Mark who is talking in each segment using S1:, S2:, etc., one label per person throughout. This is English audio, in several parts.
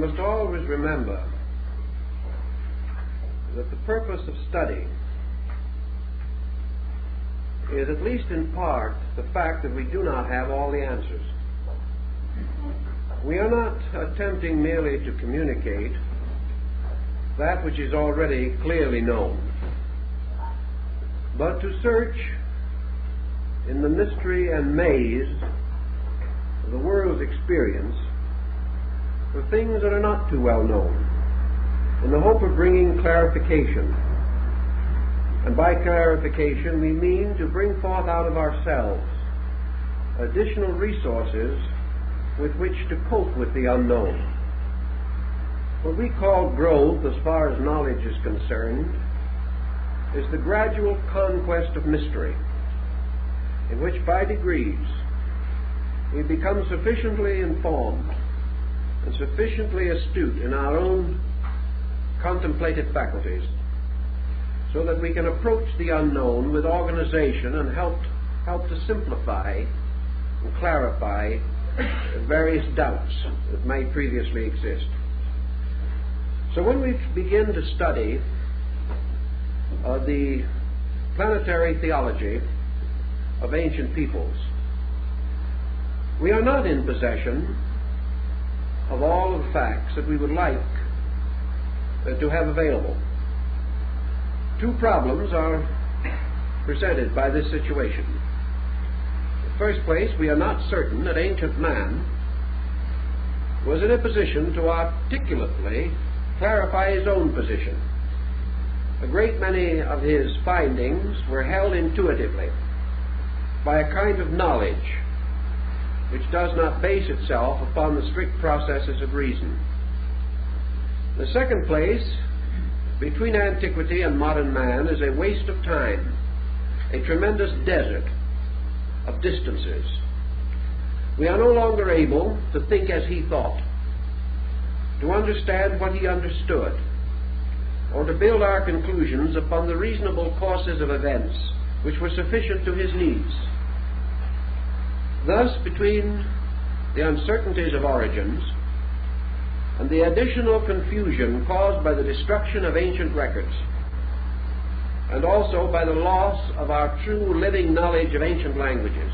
S1: must always remember that the purpose of study is, at least in part, the fact that we do not have all the answers. We are not attempting merely to communicate that which is already clearly known, but to search in the mystery and maze of the world's experience for things that are not too well known, in the hope of bringing clarification. And by clarification we mean to bring forth out of ourselves additional resources with which to cope with the unknown. What we call growth, as far as knowledge is concerned, is the gradual conquest of mystery, in which by degrees we become sufficiently informed and sufficiently astute in our own contemplative faculties so that we can approach the unknown with organization and help to simplify and clarify various doubts that might previously exist. So when we begin to study the planetary theology of ancient peoples, we are not in possession of all of the facts that we would like to have available. Two problems are presented by this situation. In the first place, we are not certain that ancient man was in a position to articulately clarify his own position. A great many of his findings were held intuitively by a kind of knowledge which does not base itself upon the strict processes of reason. In the second place, between antiquity and modern man is a waste of time, a tremendous desert of distances. We are no longer able to think as he thought, to understand what he understood, or to build our conclusions upon the reasonable courses of events which were sufficient to his needs. Thus, between the uncertainties of origins and the additional confusion caused by the destruction of ancient records, and also by the loss of our true living knowledge of ancient languages,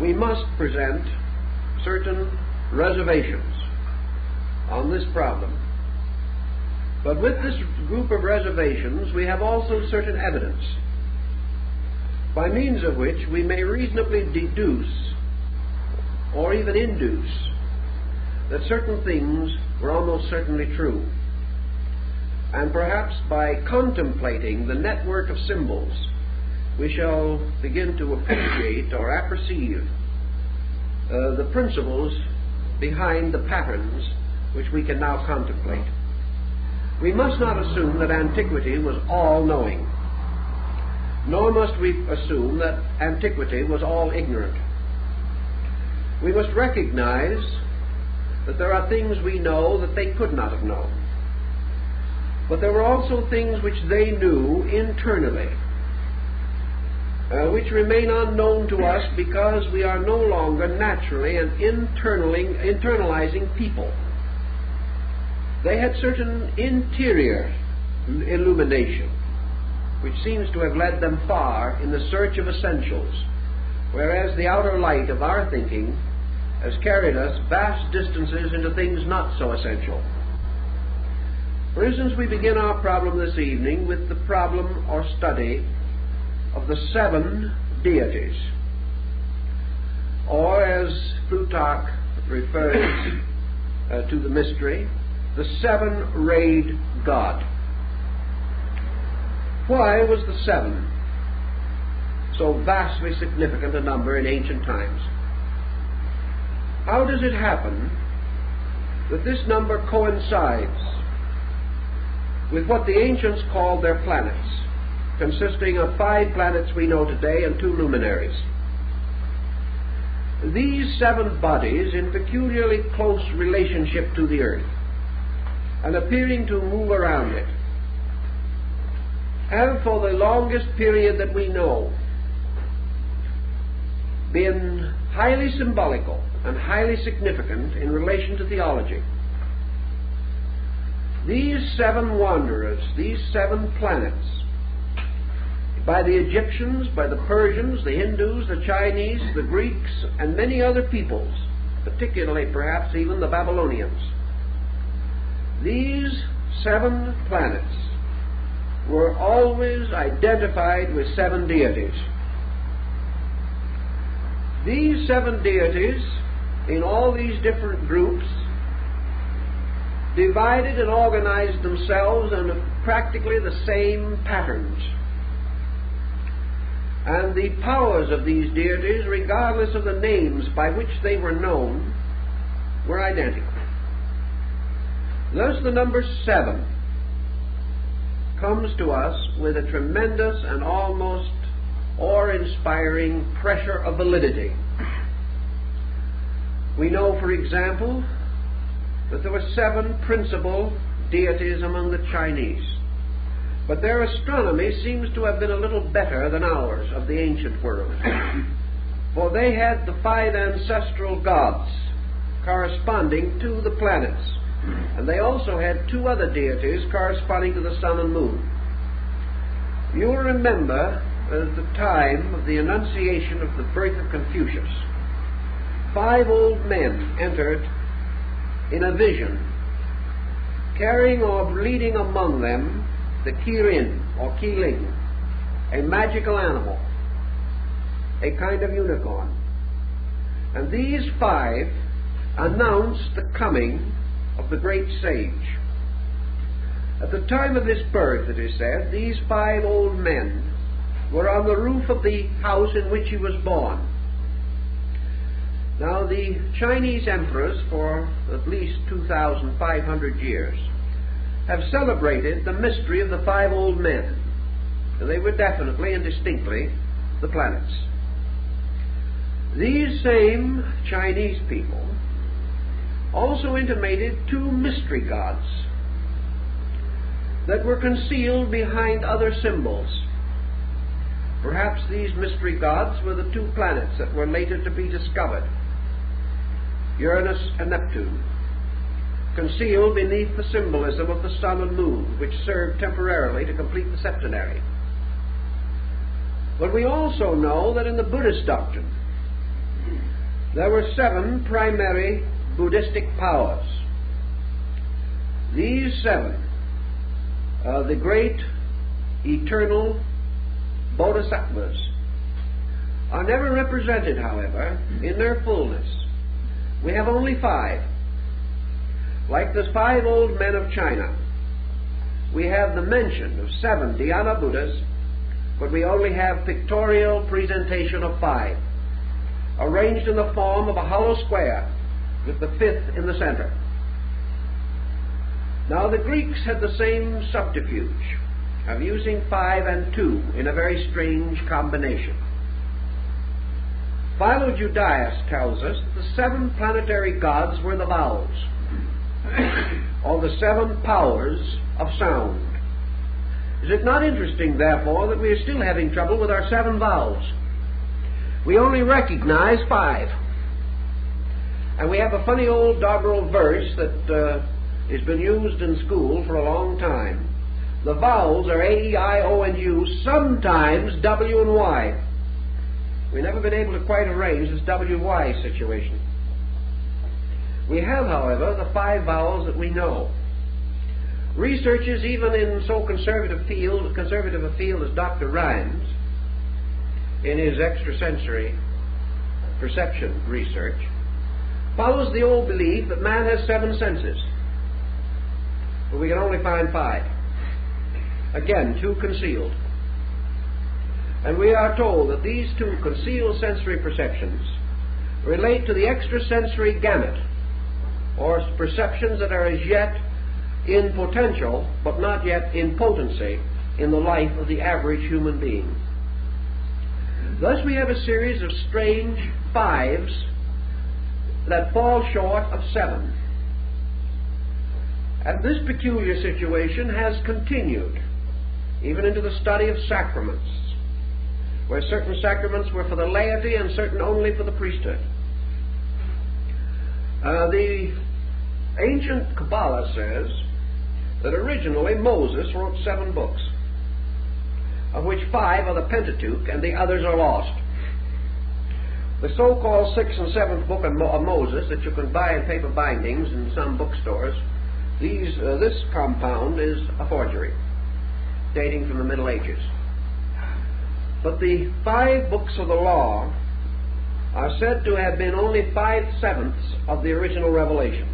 S1: we must present certain reservations on this problem. But with this group of reservations, we have also certain evidence, by means of which we may reasonably deduce or even induce that certain things were almost certainly true. And perhaps by contemplating the network of symbols, we shall begin to appreciate or apperceive the principles behind the patterns which we can now contemplate. We must not assume that antiquity was all-knowing, nor must we assume that antiquity was all ignorant. We must recognize that there are things we know that they could not have known. But there were also things which they knew internally, which remain unknown to us because we are no longer naturally and internalizing people. They had certain interior illumination, which seems to have led them far in the search of essentials, whereas the outer light of our thinking has carried us vast distances into things not so essential. For instance, we begin our problem this evening with the problem or study of the 7 deities, or as Plutarch refers to the mystery, the 7-rayed God. Why was the 7 so vastly significant a number in ancient times? How does it happen that this number coincides with what the ancients called their planets, consisting of 5 planets we know today and 2 luminaries? These 7 bodies, in peculiarly close relationship to the earth and appearing to move around it, have for the longest period that we know been highly symbolical and highly significant in relation to theology. These 7 wanderers, these 7 planets, by the Egyptians, by the Persians, the Hindus, the Chinese, the Greeks, and many other peoples, particularly perhaps even the Babylonians, these 7 planets were always identified with 7 deities. These 7 deities, in all these different groups, divided and organized themselves in practically the same patterns. And the powers of these deities, regardless of the names by which they were known, were identical. Thus the number 7 comes to us with a tremendous and almost awe-inspiring pressure of validity. We know, for example, that there were 7 principal deities among the Chinese, but their astronomy seems to have been a little better than ours of the ancient world, for they had the 5 ancestral gods corresponding to the planets, and they also had 2 other deities corresponding to the sun and moon. You'll remember at the time of the annunciation of the birth of Confucius, 5 old men entered in a vision, carrying or leading among them the Kirin or Kiling, a magical animal, a kind of unicorn. And these 5 announced the coming of the great sage. At the time of his birth, it is said, these 5 old men were on the roof of the house in which he was born. Now, the Chinese emperors, for at least 2,500 years, have celebrated the mystery of the 5 old men. And they were definitely and distinctly the planets. These same Chinese people also intimated 2 mystery gods that were concealed behind other symbols. Perhaps these mystery gods were the 2 planets that were later to be discovered, Uranus and Neptune, concealed beneath the symbolism of the sun and moon, which served temporarily to complete the septenary. But we also know that in the Buddhist doctrine there were 7 primary Buddhistic powers. These 7, the great eternal bodhisattvas, are never represented, however, in their fullness. We have only 5. Like the 5 old men of China, we have the mention of 7 Dhyana Buddhas, but we only have pictorial presentation of 5, arranged in the form of a hollow square with the 5th in the center. Now, the Greeks had the same subterfuge of using 5 and 2 in a very strange combination. Philo-Judaeus tells us that the 7 planetary gods were the vowels, or the 7 powers of sound. Is it not interesting, therefore, that we are still having trouble with our 7 vowels? We only recognize 5. And we have a funny old doggerel verse that has been used in school for a long time. The vowels are A, E, I, O, and U, sometimes W and Y. We've never been able to quite arrange this W-Y situation. We have, however, the 5 vowels that we know. Researchers, even in so conservative a field as Dr. Ryan's, in his extrasensory perception research, follows the old belief that man has 7 senses, but we can only find 5. Again, 2 concealed. And we are told that these 2 concealed sensory perceptions relate to the extrasensory gamut, or perceptions that are as yet in potential, but not yet in potency, in the life of the average human being. Thus we have a series of strange 5s that fall short of 7. And this peculiar situation has continued even into the study of sacraments, where certain sacraments were for the laity and certain only for the priesthood. The ancient Kabbalah says that originally Moses wrote 7 books, of which 5 are the Pentateuch and the others are lost. The so-called 6th and 7th book of Moses that you can buy in paper bindings in some bookstores, this compound is a forgery, dating from the Middle Ages. But the 5 books of the law are said to have been only 5/7 of the original revelation.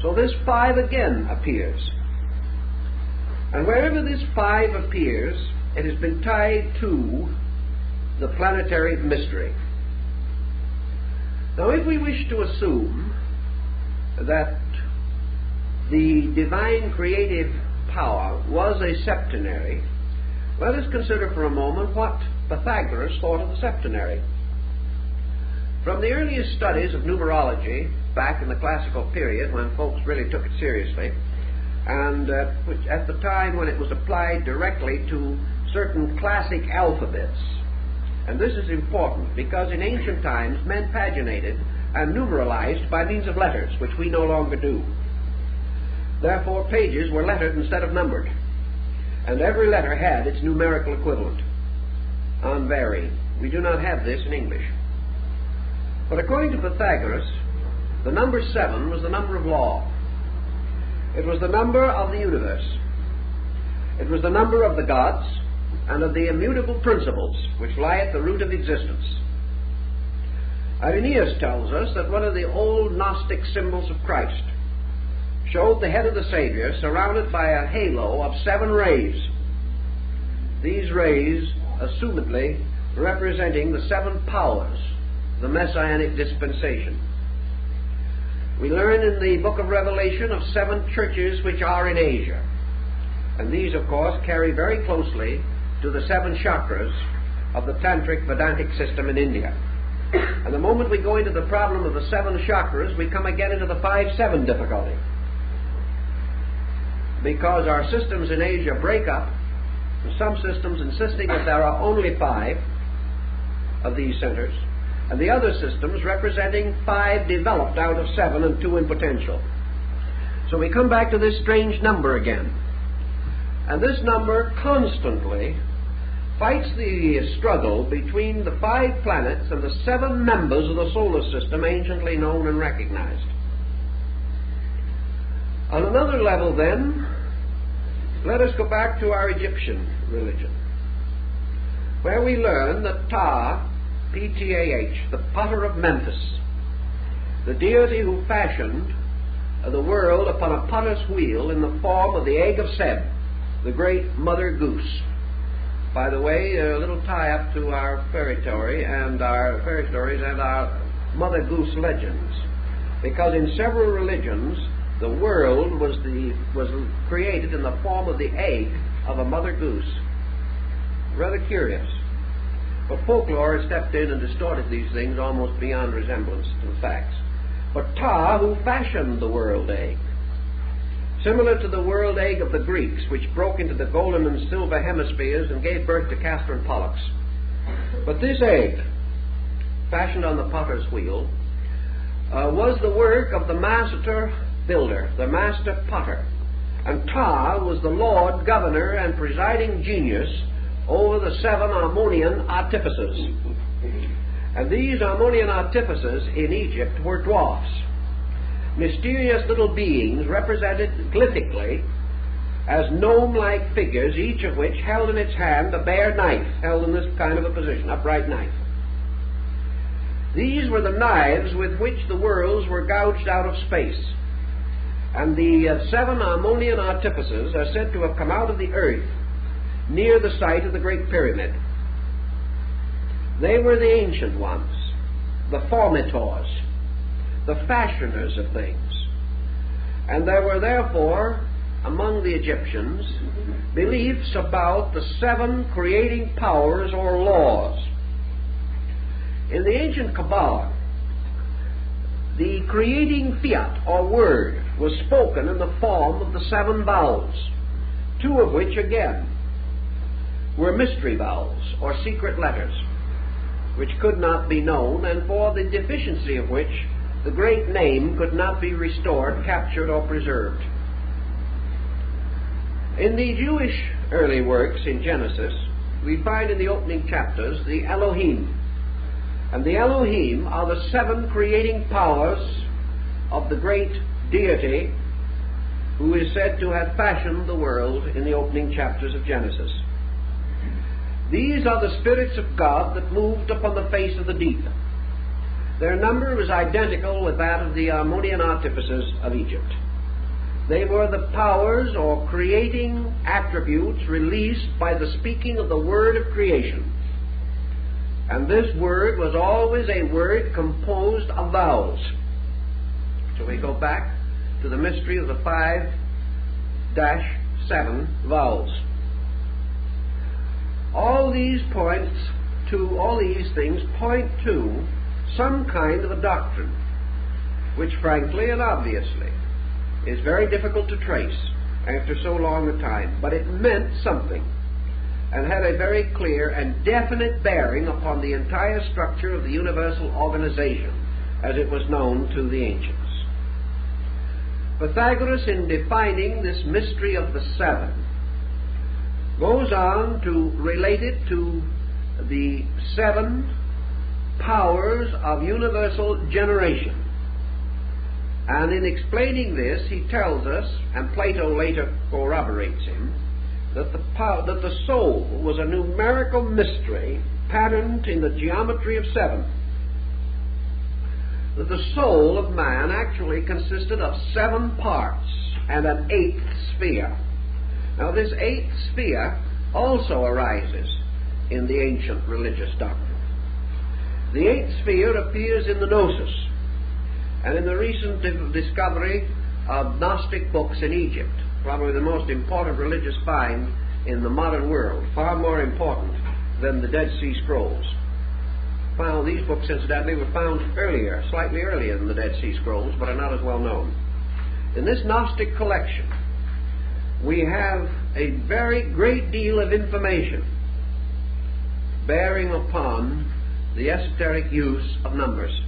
S1: So this 5 again appears. And wherever this 5 appears, it has been tied to the planetary mystery. Now, if we wish to assume that the divine creative power was a septenary, let us consider for a moment what Pythagoras thought of the septenary. From the earliest studies of numerology, back in the classical period when folks really took it seriously, and at the time when it was applied directly to certain classic alphabets. And this is important because in ancient times men paginated and numeralized by means of letters, which we no longer do. Therefore pages were lettered instead of numbered, and every letter had its numerical equivalent, unvarying. We do not have this in English. But according to Pythagoras, the number 7 was the number of law. It was the number of the universe. It was the number of the gods and of the immutable principles which lie at the root of existence. Irenaeus tells us that one of the old Gnostic symbols of Christ showed the head of the Savior surrounded by a halo of 7 rays. These rays, assumedly representing the 7 powers, the Messianic dispensation. We learn in the book of Revelation of 7 churches which are in Asia. And these, of course, carry very closely to the 7 chakras of the Tantric Vedantic system in India. And the moment we go into the problem of the 7 chakras, we come again into the 5-7 difficulty. Because our systems in Asia break up, and some systems insisting that there are only 5 of these centers, and the other systems representing 5 developed out of 7 and 2 in potential. So we come back to this strange number again. And this number constantly fights the struggle between the 5 planets and the 7 members of the solar system anciently known and recognized. On another level then, let us go back to our Egyptian religion, where we learn that Ptah, P-T-A-H, the potter of Memphis, the deity who fashioned the world upon a potter's wheel in the form of the egg of Seb, the great mother goose. By the way, a little tie-up to our fairy stories and our mother goose legends, because in several religions the world was created in the form of the egg of a mother goose. Rather curious. But folklore has stepped in and distorted these things almost beyond resemblance to the facts. But Ptah, who fashioned the world egg, similar to the world egg of the Greeks, which broke into the golden and silver hemispheres and gave birth to Castor and Pollux. But this egg, fashioned on the potter's wheel, was the work of the master builder, the master potter. And Ptah was the lord, governor, and presiding genius over the 7 Harmonian artificers. And these Harmonian artificers in Egypt were dwarfs, mysterious little beings represented glyphically as gnome-like figures, each of which held in its hand a bare knife, held in this kind of a position, upright knife. These were the knives with which the worlds were gouged out of space. And the 7 Harmonian artificers are said to have come out of the earth near the site of the Great Pyramid. They were the ancient ones, the formitors, the fashioners of things. And there were therefore among the Egyptians beliefs about the 7 creating powers or laws. In the ancient Kabbalah, the creating fiat or word was spoken in the form of the 7 vowels, 2 of which again were mystery vowels or secret letters, which could not be known, and for the deficiency of which the great name could not be restored, captured, or preserved. In the Jewish early works in Genesis, we find in the opening chapters the Elohim. And the Elohim are the 7 creating powers of the great deity who is said to have fashioned the world in the opening chapters of Genesis. These are the spirits of God that moved upon the face of the deep. Their number was identical with that of the Ammonian artificers of Egypt. They were the powers or creating attributes released by the speaking of the word of creation. And this word was always a word composed of vowels. So we go back to the mystery of the 5-7 vowels. All these things point to some kind of a doctrine, which frankly and obviously is very difficult to trace after so long a time, but it meant something and had a very clear and definite bearing upon the entire structure of the universal organization as it was known to the ancients. Pythagoras, in defining this mystery of the 7, goes on to relate it to the 7 powers of universal generation. And in explaining this, he tells us, and Plato later corroborates him, that the soul was a numerical mystery patterned in the geometry of 7. That the soul of man actually consisted of 7 parts and an 8th sphere. Now this 8th sphere also arises in the ancient religious doctrine. The 8th sphere appears in the Gnosis, and in the recent discovery of Gnostic books in Egypt, probably the most important religious find in the modern world, far more important than the Dead Sea Scrolls. These books, incidentally, were found earlier, slightly earlier than the Dead Sea Scrolls, but are not as well known. In this Gnostic collection, we have a very great deal of information bearing upon the esoteric use of numbers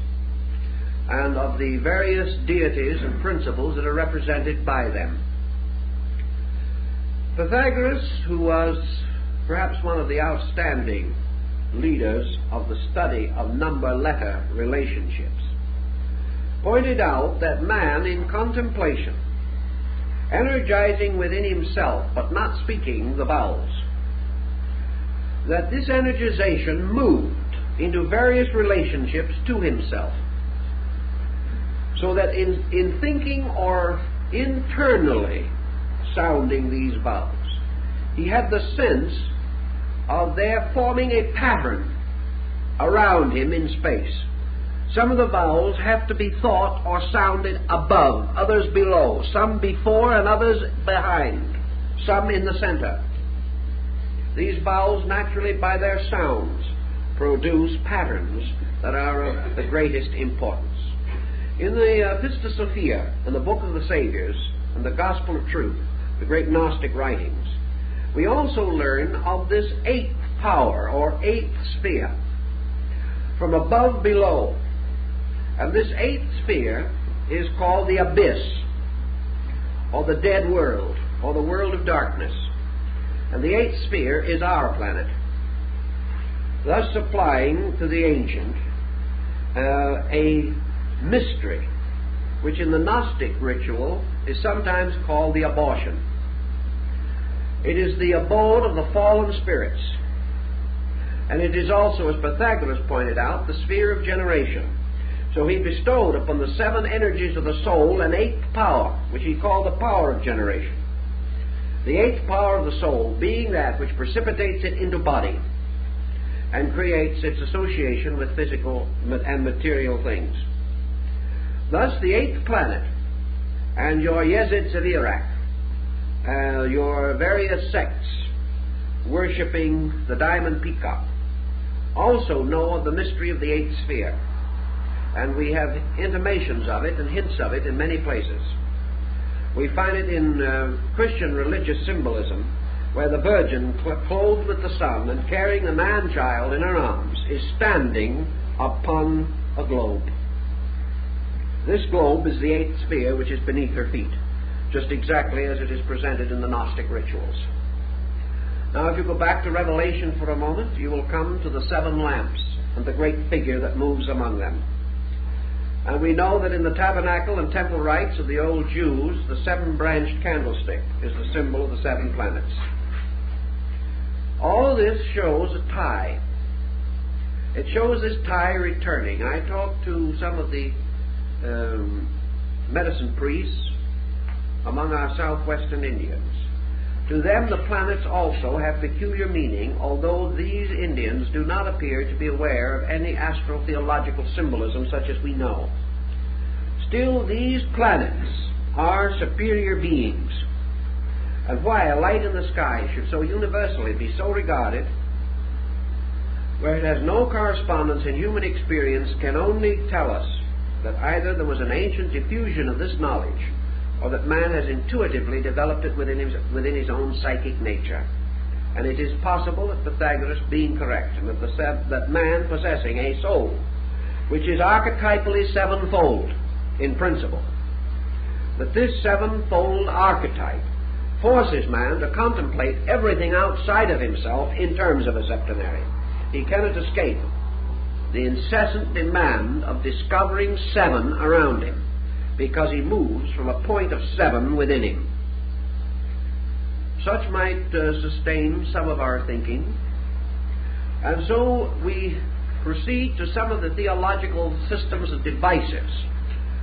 S1: and of the various deities and principles that are represented by them. Pythagoras, who was perhaps one of the outstanding leaders of the study of number-letter relationships, pointed out that man in contemplation, energizing within himself but not speaking the vowels, that this energization moved into various relationships to himself, so that in thinking or internally sounding these vowels, he had the sense of their forming a pattern around him in space. Some of the vowels have to be thought or sounded above, others below, some before and others behind, some in the center. These vowels naturally by their sounds produce patterns that are of the greatest importance. In the Pista Sophia, in the Book of the Saviors, and the Gospel of Truth, the great Gnostic writings, we also learn of this 8th power, or 8th sphere, from above below. And this 8th sphere is called the abyss, or the dead world, or the world of darkness. And the 8th sphere is our planet, thus supplying to the ancient a mystery, which in the Gnostic ritual is sometimes called the abortion. It is the abode of the fallen spirits, and it is also, as Pythagoras pointed out, the sphere of generation. So he bestowed upon the 7 energies of the soul an 8th power, which he called the power of generation. The 8th power of the soul being that which precipitates it into body and creates its association with physical and material things. Thus the 8th planet and your Yezids of Iraq, your various sects worshipping the diamond peacock, also know of the mystery of the 8th sphere. And we have intimations of it and hints of it in many places. We find it in Christian religious symbolism, where the Virgin, clothed with the sun and carrying the man-child in her arms, is standing upon a globe. This globe is the eighth sphere which is beneath her feet, just exactly as it is presented in the Gnostic rituals. Now, if you go back to Revelation for a moment, you will come to the seven lamps and the great figure that moves among them. And we know that in the tabernacle and temple rites of the old Jews, the seven-branched candlestick is the symbol of the seven planets. All this shows a tie. It shows this tie returning. I talked to some of the medicine priests among our southwestern Indians. To them the planets also have peculiar meaning, although these Indians do not appear to be aware of any astro-theological symbolism such as we know. Still, these planets are superior beings, and why a light in the sky should so universally be so regarded, where it has no correspondence in human experience, can only tell us that either there was an ancient diffusion of this knowledge, or that man has intuitively developed it within his own psychic nature. And it is possible that Pythagoras being correct, and that man possessing a soul which is archetypally sevenfold in principle, that this sevenfold archetype forces man to contemplate everything outside of himself in terms of a septenary. He cannot escape the incessant demand of discovering seven around him, because he moves from a point of seven within him. Such might sustain some of our thinking, and so we proceed to some of the theological systems and devices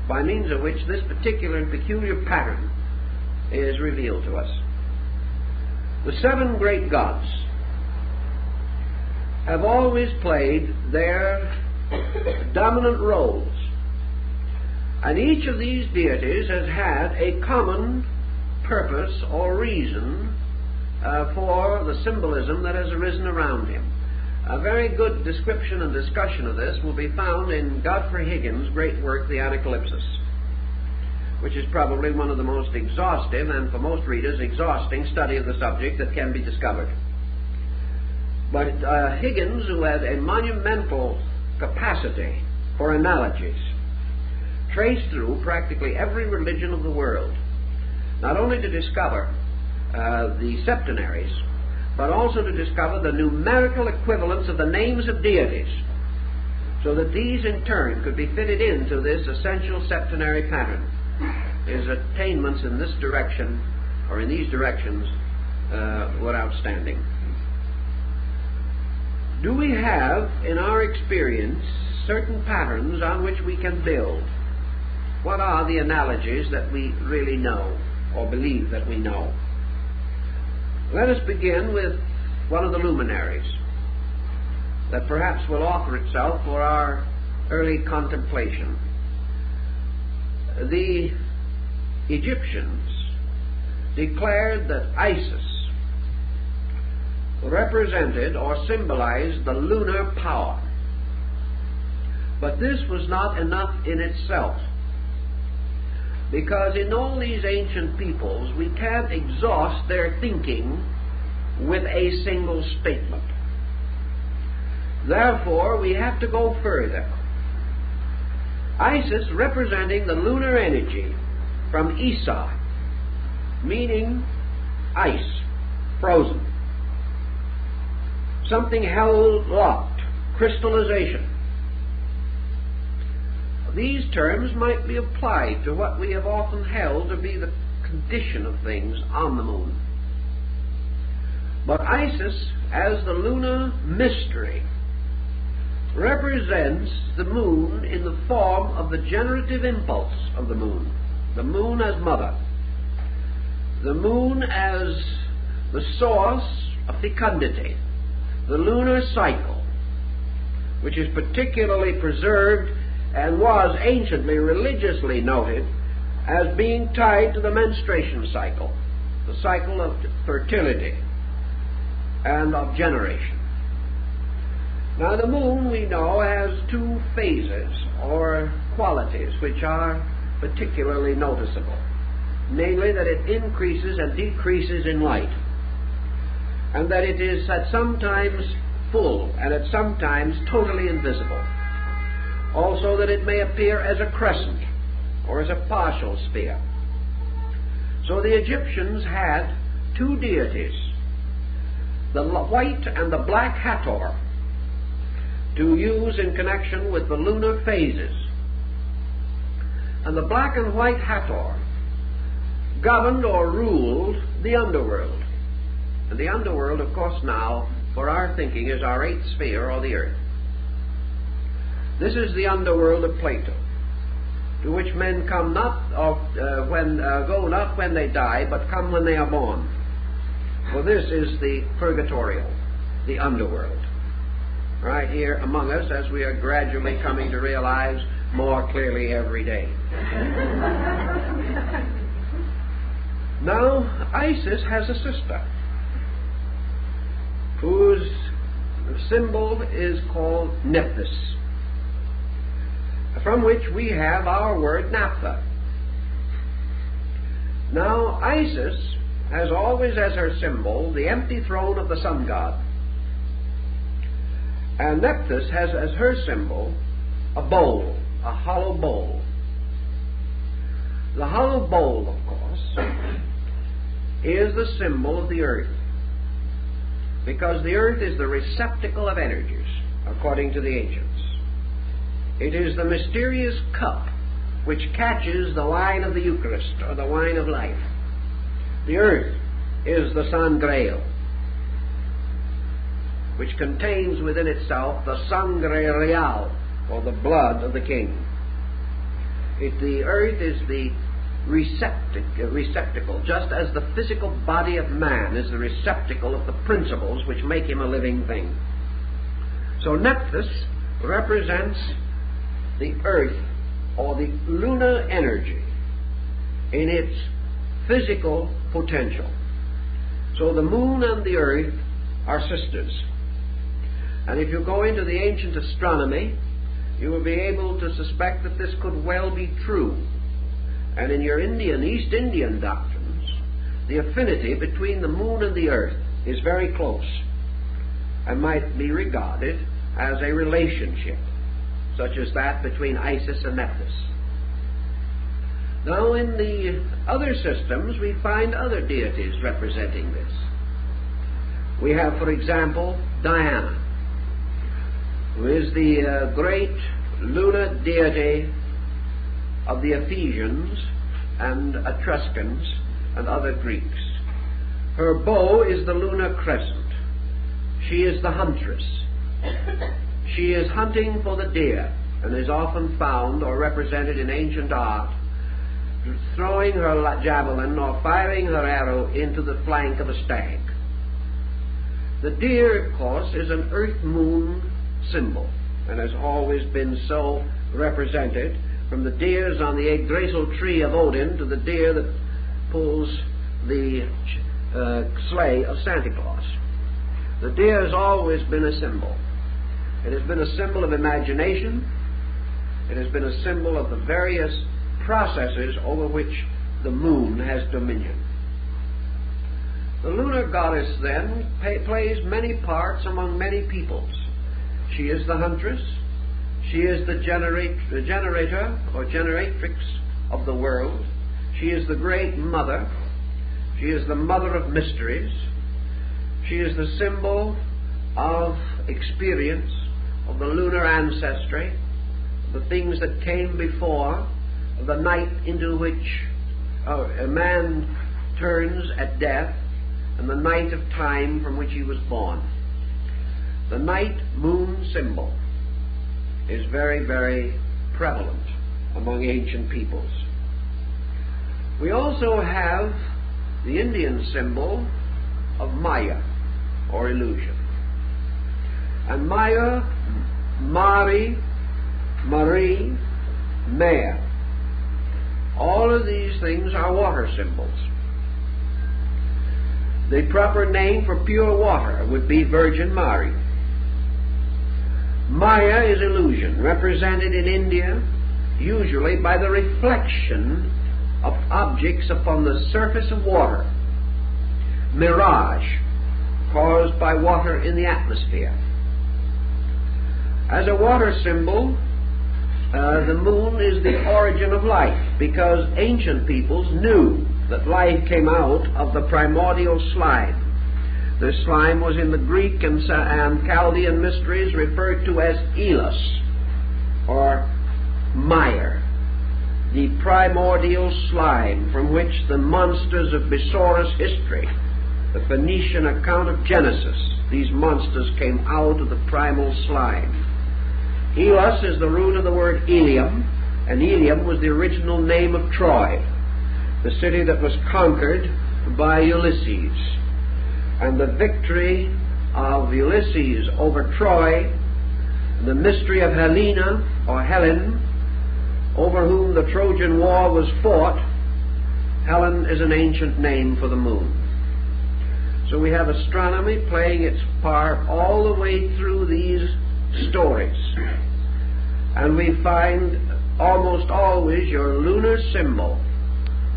S1: by means of which this particular and peculiar pattern is revealed to us. The seven great gods have always played their dominant roles, and each of these deities has had a common purpose or reason for the symbolism that has arisen around him. A very good description and discussion of this will be found in Godfrey Higgins' great work, The Anacalypsis, which is probably one of the most exhaustive and, for most readers, exhausting study of the subject that can be discovered. But Higgins, who had a monumental capacity for analogies, traced through practically every religion of the world, not only to discover the septenaries, but also to discover the numerical equivalents of the names of deities, so that these in turn could be fitted into this essential septenary pattern. His attainments in this direction, or in these directions, were outstanding. Do we have, in our experience, certain patterns on which we can build? What are the analogies that we really know, or believe that we know? Let us begin with one of the luminaries that perhaps will offer itself for our early contemplation. The Egyptians declared that Isis represented or symbolized the lunar power. But this was not enough in itself, because in all these ancient peoples we can't exhaust their thinking with a single statement. Therefore, we have to go further. Isis representing the lunar energy from Isa, meaning ice, frozen, something held locked, crystallization. These terms might be applied to what we have often held to be the condition of things on the moon. But Isis, as the lunar mystery, represents the moon in the form of the generative impulse of the moon as mother, the moon as the source of fecundity, the lunar cycle, which is particularly preserved and was anciently religiously noted as being tied to the menstruation cycle, the cycle of fertility and of generation. Now, the moon, we know, has two phases or qualities which are particularly noticeable, namely that it increases and decreases in light, and that it is at sometimes full and at sometimes totally invisible. Also that it may appear as a crescent or as a partial sphere. So the Egyptians had two deities, the white and the black Hathor, to use in connection with the lunar phases. And the black and white Hathor governed or ruled the underworld. And the underworld, of course, now, for our thinking, is our eighth sphere, or the earth. This is the underworld of Plato, to which men come not go not when they die, but come when they are born. For this is the purgatorial, the underworld, right here among us, as we are gradually coming to realize more clearly every day. Now, Isis has a sister whose symbol is called Nephthys, from which we have our word naphtha. Now, Isis has always as her symbol the empty throne of the sun god, and Nephthys has as her symbol a bowl, a hollow bowl. The hollow bowl, of course, is the symbol of the earth, because the earth is the receptacle of energies, according to the ancients. It is the mysterious cup which catches the wine of the Eucharist, or the wine of life. The earth is the Sangreal, which contains within itself the Sangre Real, or the blood of the king. The earth is the receptacle, just as the physical body of man is the receptacle of the principles which make him a living thing. So Nephthys represents the earth, or the lunar energy, in its physical potential. So the moon and the earth are sisters. And if you go into the ancient astronomy, you will be able to suspect that this could well be true. And in your East Indian doctrines, the affinity between the moon and the earth is very close and might be regarded as a relationship, such as that between Isis and Nephthys. Now, in the other systems, we find other deities representing this. We have, for example, Diana, who is the great lunar deity of the Ephesians and Etruscans and other Greeks. Her bow is the lunar crescent. She is the huntress. She is hunting for the deer, and is often found or represented in ancient art throwing her javelin or firing her arrow into the flank of a stag. The deer, of course, is an earth-moon symbol, and has always been so represented, from the deers on the Yggdrasil tree of Odin to the deer that pulls the sleigh of Santa Claus. The deer has always been a symbol. It has been a symbol of imagination. It has been a symbol of the various processes over which the moon has dominion. The lunar goddess, then, plays many parts among many peoples. She is the huntress. She is the generator or generatrix of the world. She is the great mother. She is the mother of mysteries. She is the symbol of experience, of the lunar ancestry, of the things that came before, of the night into which a man turns at death, and the night of time from which he was born. The night-moon symbol is very, very prevalent among ancient peoples. We also have the Indian symbol of Maya, or illusion. And Maya, Mari, Marie, Maya, all of these things are water symbols. The proper name for pure water would be Virgin Mary. Maya is illusion, represented in India usually by the reflection of objects upon the surface of water, mirage caused by water in the atmosphere. As a water symbol, the moon is the origin of life, because ancient peoples knew that life came out of the primordial slime. This slime was in the Greek and Chaldean mysteries referred to as Elos, or mire, the primordial slime from which the monsters of Besorah's history, the Phoenician account of Genesis, these monsters came out of the primal slime. Elos is the root of the word Ilium, and Ilium was the original name of Troy, the city that was conquered by Ulysses. And the victory of Ulysses over Troy, the mystery of Helena, or Helen, over whom the Trojan War was fought. Helen is an ancient name for the moon. So we have astronomy playing its part all the way through these stories. And we find almost always your lunar symbol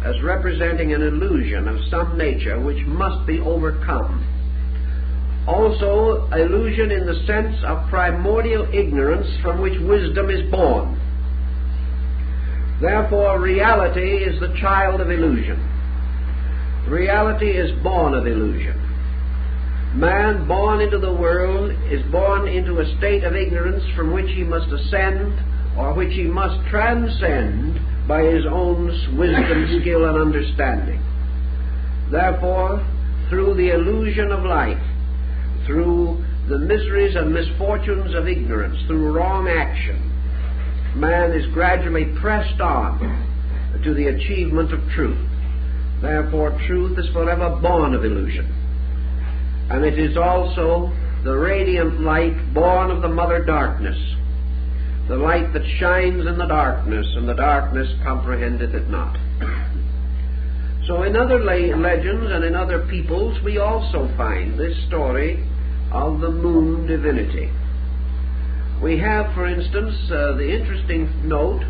S1: as representing an illusion of some nature which must be overcome. Also, illusion in the sense of primordial ignorance from which wisdom is born. Therefore, reality is the child of illusion. Reality is born of illusion. Man born into the world is born into a state of ignorance from which he must ascend, or which he must transcend by his own wisdom, skill, and understanding. Therefore, through the illusion of life, through the miseries and misfortunes of ignorance, through wrong action, man is gradually pressed on to the achievement of truth. Therefore, truth is forever born of illusion. And it is also the radiant light born of the mother darkness, the light that shines in the darkness, and the darkness comprehendeth it not. So in other legends and in other peoples, we also find this story of the moon divinity. We have, for instance, the interesting note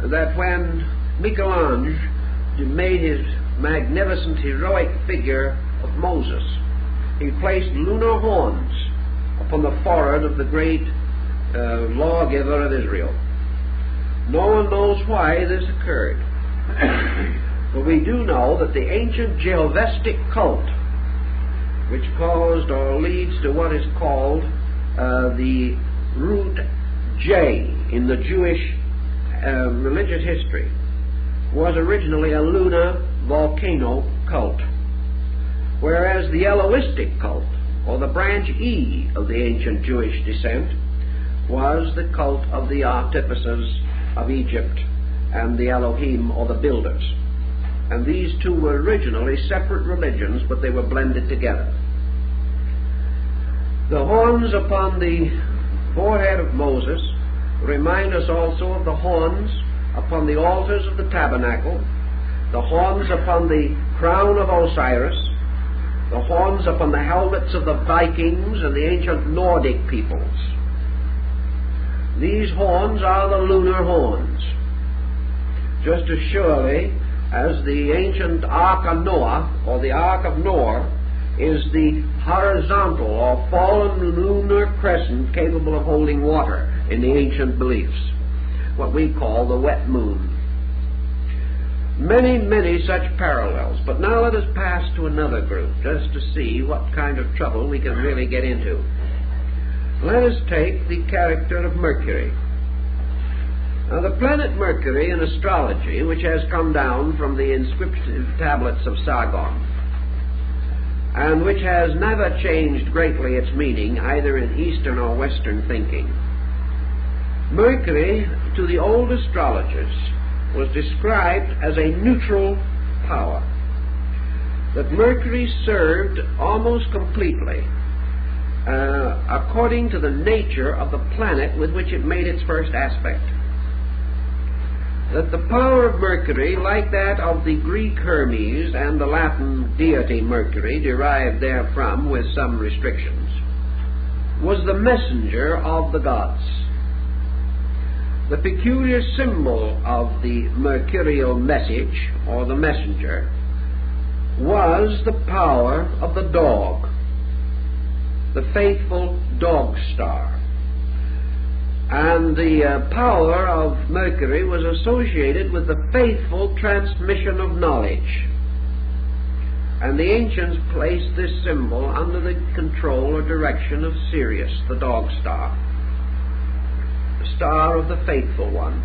S1: that when Michelangelo made his magnificent heroic figure of Moses, he placed lunar horns upon the forehead of the great lawgiver of Israel. No one knows why this occurred. But we do know that the ancient Jehovestic cult, which caused or leads to what is called the root J in the Jewish religious history, was originally a lunar volcano cult. Whereas the Elohistic cult, or the branch E of the ancient Jewish descent, was the cult of the artificers of Egypt and the Elohim, or the builders. And these two were originally separate religions, but they were blended together. The horns upon the forehead of Moses remind us also of the horns upon the altars of the tabernacle, the horns upon the crown of Osiris, the horns upon the helmets of the Vikings and the ancient Nordic peoples. These horns are the lunar horns, just as surely as the ancient Ark of Noah, or the Ark of Noah, is the horizontal or fallen lunar crescent capable of holding water in the ancient beliefs, what we call the wet moon. Many, many such parallels. But now let us pass to another group, just to see what kind of trouble we can really get into. Let us take the character of Mercury. Now, the planet Mercury in astrology, which has come down from the inscriptive tablets of Sargon, and which has never changed greatly its meaning, either in Eastern or Western thinking. Mercury, to the old astrologers, was described as a neutral power. That Mercury served almost completely according to the nature of the planet with which it made its first aspect. That the power of Mercury, like that of the Greek Hermes and the Latin deity Mercury, derived therefrom with some restrictions, was the messenger of the gods. The peculiar symbol of the mercurial message, or the messenger, was the power of the dog, the faithful dog star. And the power of Mercury was associated with the faithful transmission of knowledge. And the ancients placed this symbol under the control or direction of Sirius, the dog star, the star of the faithful one.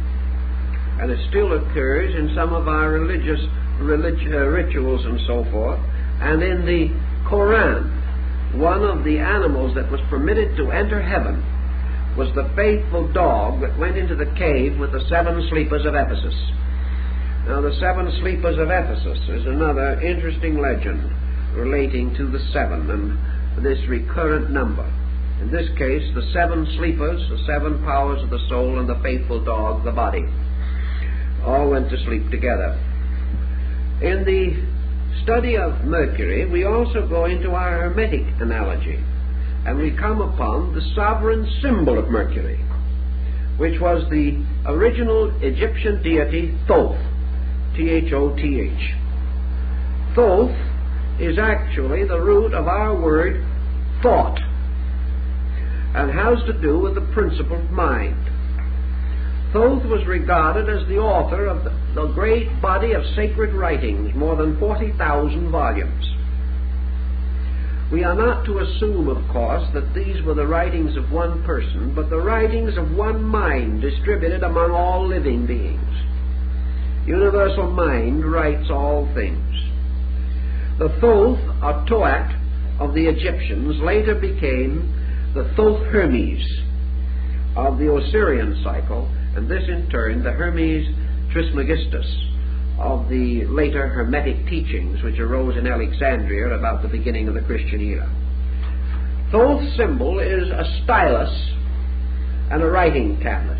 S1: And it still occurs in some of our religious rituals and so forth. And in the Quran, one of the animals that was permitted to enter heaven was the faithful dog that went into the cave with the 7 sleepers of Ephesus. Now, the 7 sleepers of Ephesus is another interesting legend relating to the 7 and this recurrent number. In this case, the 7 sleepers, the 7 powers of the soul, and the faithful dog, the body, all went to sleep together. In the study of Mercury, we also go into our Hermetic analogy, and we come upon the sovereign symbol of Mercury, which was the original Egyptian deity Thoth, T-H-O-T-H. Thoth is actually the root of our word thought, and has to do with the principle of mind. Thoth was regarded as the author of the great body of sacred writings, more than 40,000 volumes. We are not to assume, of course, that these were the writings of one person, but the writings of one mind distributed among all living beings. Universal mind writes all things. The Thoth, or Toat, of the Egyptians later became the Thoth Hermes of the Osirian cycle, and this in turn the Hermes Trismegistus of the later Hermetic teachings which arose in Alexandria about the beginning of the Christian era. Thoth's symbol is a stylus and a writing tablet.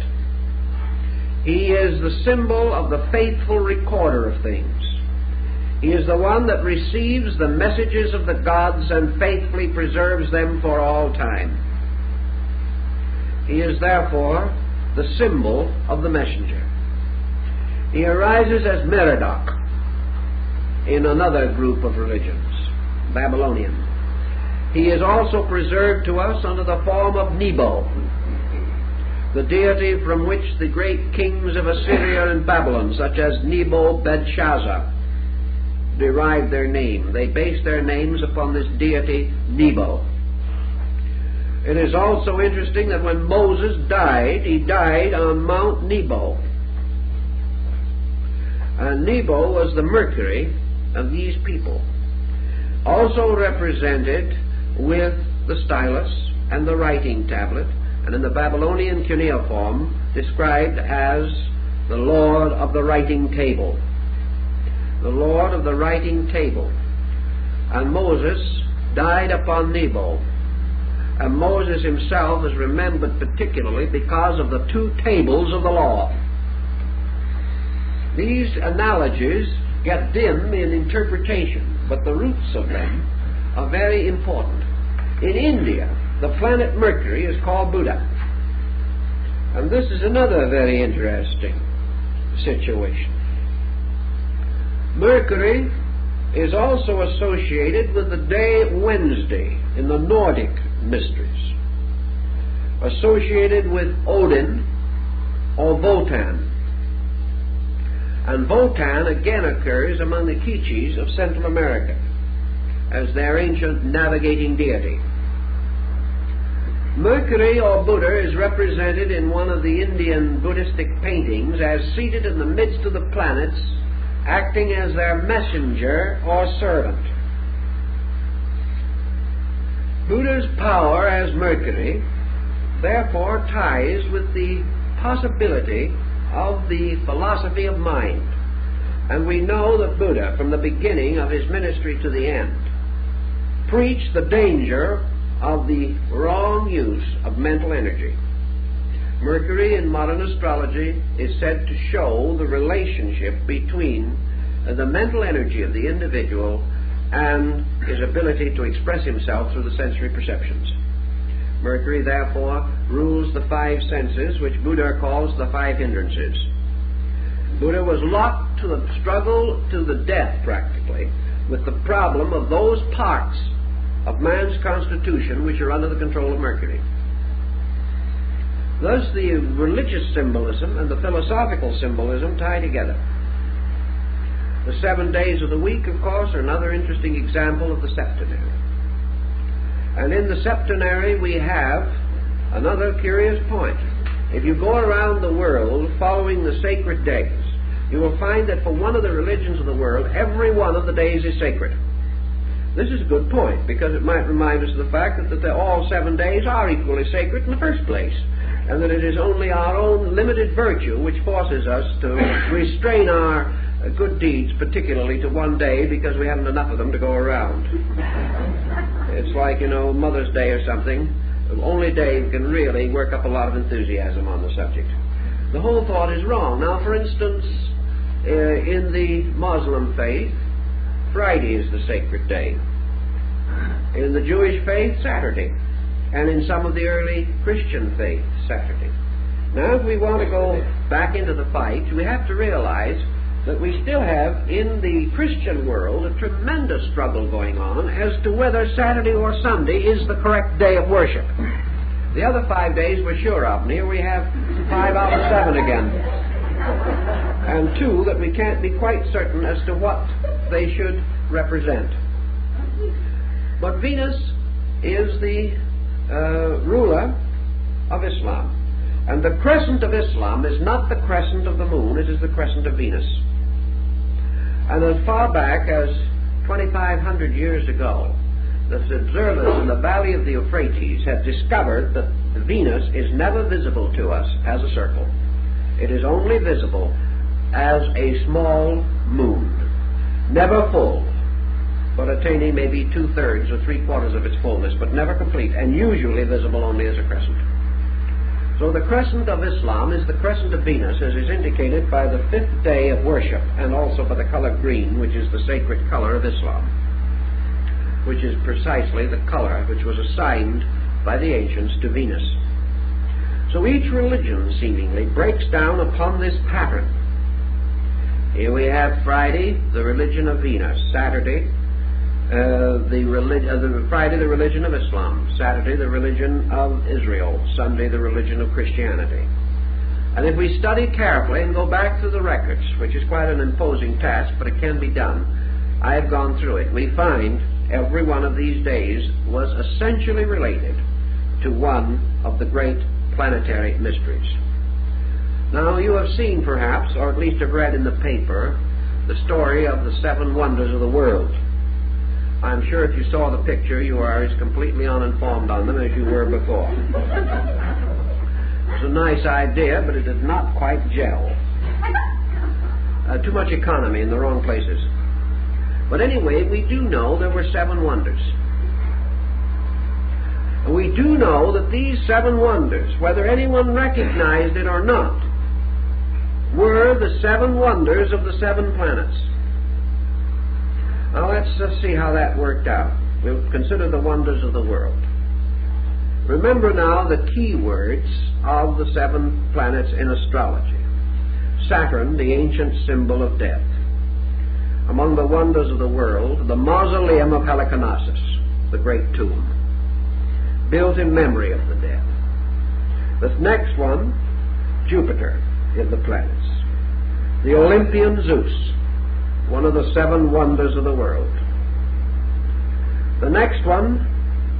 S1: He is the symbol of the faithful recorder of things. He is the one that receives the messages of the gods and faithfully preserves them for all time. He is therefore the symbol of the messenger. He arises as Merodach in another group of religions, Babylonian. He is also preserved to us under the form of Nebo, the deity from which the great kings of Assyria and Babylon, such as Nebo-Belshazzar, derived their name. They based their names upon this deity Nebo. It is also interesting that when Moses died, he died on Mount Nebo. And Nebo was the Mercury of these people, also represented with the stylus and the writing tablet, and in the Babylonian cuneiform described as the Lord of the writing table. The Lord of the writing table. And Moses died upon Nebo. And Moses himself is remembered particularly because of the 2 tables of the law. These analogies get dim in interpretation, but the roots of them are very important. In India, the planet Mercury is called Buddha. And this is another very interesting situation. Mercury is also associated with the day Wednesday in the Nordic mysteries, associated with Odin or Wotan. And Wotan again occurs among the Quiches of Central America as their ancient navigating deity. Mercury or Buddha is represented in one of the Indian Buddhistic paintings as seated in the midst of the planets, acting as their messenger or servant. Buddha's power as Mercury therefore ties with the possibility of the philosophy of mind. And we know that Buddha, from the beginning of his ministry to the end, preached the danger of the wrong use of mental energy. Mercury in modern astrology is said to show the relationship between the mental energy of the individual and his ability to express himself through the sensory perceptions. Mercury, therefore, rules the 5 senses, which Buddha calls the 5 hindrances. Buddha was locked to the struggle to the death, practically, with the problem of those parts of man's constitution which are under the control of Mercury. Thus the religious symbolism and the philosophical symbolism tie together. The 7 days of the week, of course, are another interesting example of the septenary. And in the septenary we have another curious point. If you go around the world following the sacred days, you will find that for one of the religions of the world, every one of the days is sacred. This is a good point, because it might remind us of the fact that all 7 days are equally sacred in the first place, and that it is only our own limited virtue which forces us to restrain our good deeds, particularly to one day, because we haven't enough of them to go around. It's like, Mother's Day or something. Only Dave can really work up a lot of enthusiasm on the subject. The whole thought is wrong. Now, for instance, in the Muslim faith, Friday is the sacred day. In the Jewish faith, Saturday. And in some of the early Christian faiths, Saturday. Now, if we want to go back into the fight, we have to realize that we still have, in the Christian world, a tremendous struggle going on as to whether Saturday or Sunday is the correct day of worship. The other 5 days we're sure of, and here we have 5 out of 7 again. And 2 that we can't be quite certain as to what they should represent. But Venus is the ruler of Islam. And the crescent of Islam is not the crescent of the moon, it is the crescent of Venus. And as far back as 2,500 years ago, the observers in the valley of the Euphrates had discovered that Venus is never visible to us as a circle. It is only visible as a small moon, never full, but attaining maybe 2/3 or 3/4 of its fullness, but never complete, and usually visible only as a crescent. So the crescent of Islam is the crescent of Venus, as is indicated by the 5th day of worship, and also by the color green, which is the sacred color of Islam, which is precisely the color which was assigned by the ancients to Venus. So each religion, seemingly, breaks down upon this pattern. Here we have Friday, the religion of Venus; Saturday, Friday, the religion of Islam; Saturday, the religion of Israel; Sunday, the religion of Christianity. And if we study carefully and go back through the records, which is quite an imposing task, but it can be done, I have gone through it, we find every one of these days was essentially related to one of the great planetary mysteries. Now, you have seen perhaps, or at least have read in the paper, the story of the 7 wonders of the world. I'm sure if you saw the picture, you are as completely uninformed on them as you were before. It's a nice idea, but it did not quite gel. Too much economy in the wrong places. But anyway, we do know there were 7 wonders. And we do know that these 7 wonders, whether anyone recognized it or not, were the 7 wonders of the 7 planets. Now let's just see how that worked out. We'll consider the wonders of the world. Remember now the key words of the 7 planets in astrology. Saturn, the ancient symbol of death. Among the wonders of the world, the mausoleum of Halicarnassus, the great tomb, built in memory of the dead. The next one, Jupiter in the planets. The Olympian Zeus, one of the 7 wonders of the world. The next one,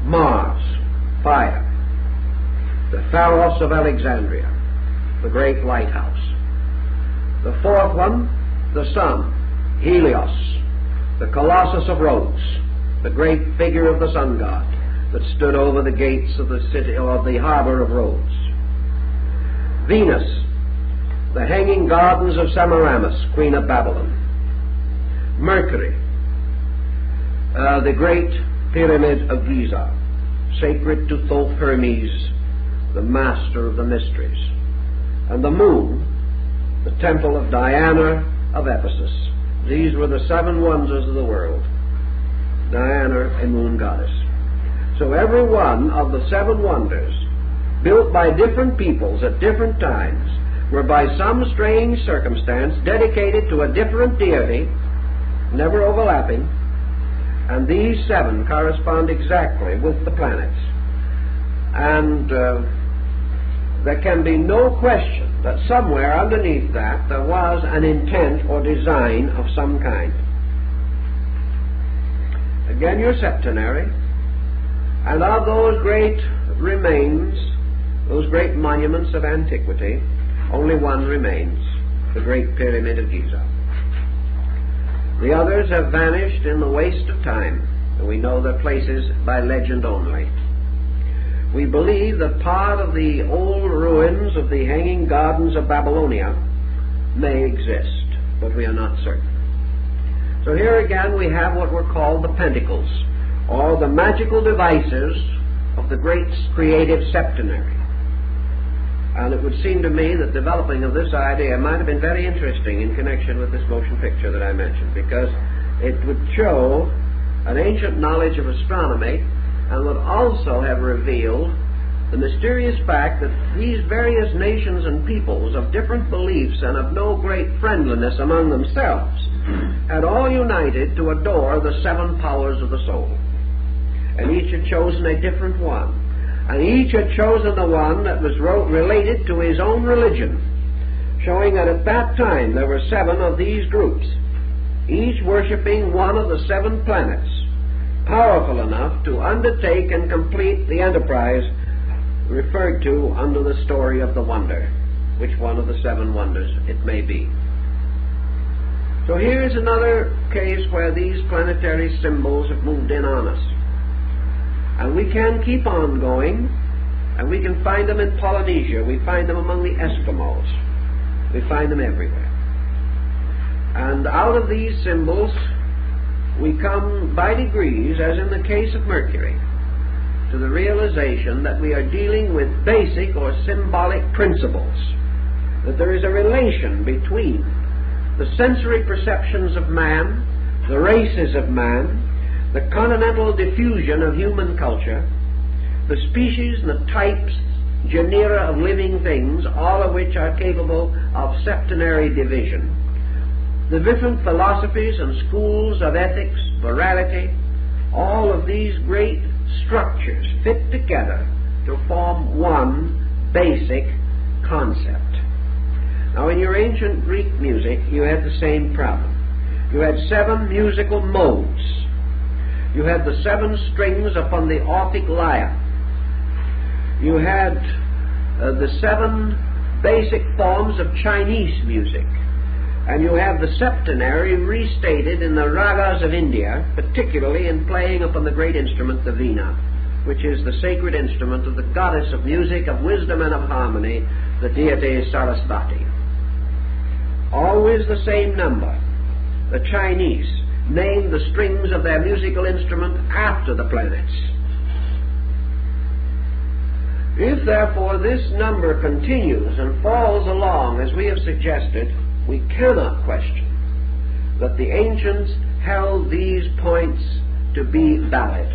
S1: Mars, fire. The Pharos of Alexandria, the great lighthouse. The 4th one, the sun, Helios, the Colossus of Rhodes, the great figure of the sun god that stood over the gates of the city, or the harbor of Rhodes. Venus, the hanging gardens of Semiramis, queen of Babylon. Mercury, the great pyramid of Giza, sacred to Thoth Hermes, the master of the mysteries. And the moon, the temple of Diana of Ephesus. These were the 7 wonders of the world. Diana, a moon goddess. So every one of the 7 wonders, built by different peoples at different times, were by some strange circumstance dedicated to a different deity, never overlapping, and these 7 correspond exactly with the planets. And there can be no question that somewhere underneath that there was an intent or design of some kind. Again, your septenary, and of those great remains, those great monuments of antiquity, only one remains, the Great Pyramid of Giza. The others have vanished in the waste of time, and we know their places by legend only. We believe that part of the old ruins of the Hanging Gardens of Babylonia may exist, but we are not certain. So here again we have what were called the pentacles, or the magical devices of the great creative septenary. And it would seem to me that developing of this idea might have been very interesting in connection with this motion picture that I mentioned, because it would show an ancient knowledge of astronomy and would also have revealed the mysterious fact that these various nations and peoples of different beliefs and of no great friendliness among themselves had all united to adore the seven powers of the soul. And each had chosen a different one. And each had chosen the one that was related to his own religion, showing that at that time there were 7 of these groups, each worshipping one of the 7 planets, powerful enough to undertake and complete the enterprise referred to under the story of the wonder, which one of the 7 wonders it may be. So here's another case where these planetary symbols have moved in on us. And we can keep on going, and we can find them in Polynesia. We find them among the Eskimos. We find them everywhere. And out of these symbols, we come by degrees, as in the case of Mercury, to the realization that we are dealing with basic or symbolic principles, that there is a relation between the sensory perceptions of man, the races of man, the continental diffusion of human culture, the species and the types, genera of living things, all of which are capable of septenary division, the different philosophies and schools of ethics, morality, all of these great structures fit together to form one basic concept. Now, in your ancient Greek music, you had the same problem. You had 7 musical modes. You had the 7 strings upon the Orphic lyre. You had the 7 basic forms of Chinese music. And you have the septenary restated in the ragas of India, particularly in playing upon the great instrument, the veena, which is the sacred instrument of the goddess of music, of wisdom, and of harmony, the deity Sarasvati. Always the same number. The Chinese named the strings of their musical instrument after the planets. If, therefore, this number continues and falls along as we have suggested, we cannot question that the ancients held these points to be valid,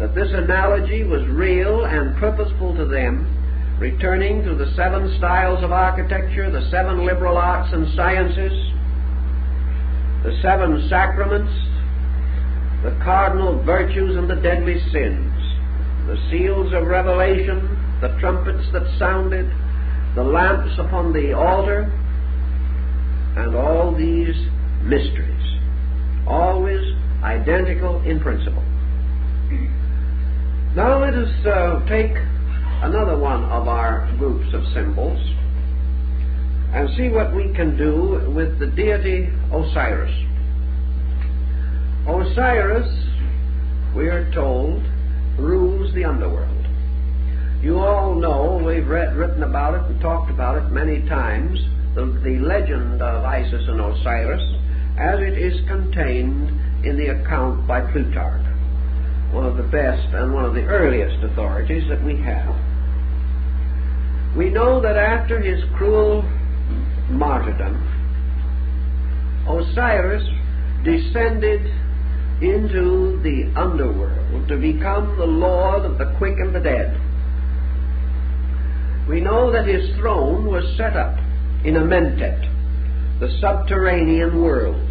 S1: that this analogy was real and purposeful to them, returning to the 7 styles of architecture, the 7 liberal arts and sciences, the 7 sacraments, the cardinal virtues and the deadly sins, the seals of revelation, the trumpets that sounded, the lamps upon the altar, and all these mysteries, always identical in principle. Now let us take another one of our groups of symbols and see what we can do with the deity Osiris. Osiris, we are told, rules the underworld. You all know, we've written about it and talked about it many times, the legend of Isis and Osiris as it is contained in the account by Plutarch, one of the best and one of the earliest authorities that we have. We know that after his cruel martyrdom, Osiris descended into the underworld to become the Lord of the quick and the dead. We know that his throne was set up in Amentet, the subterranean world.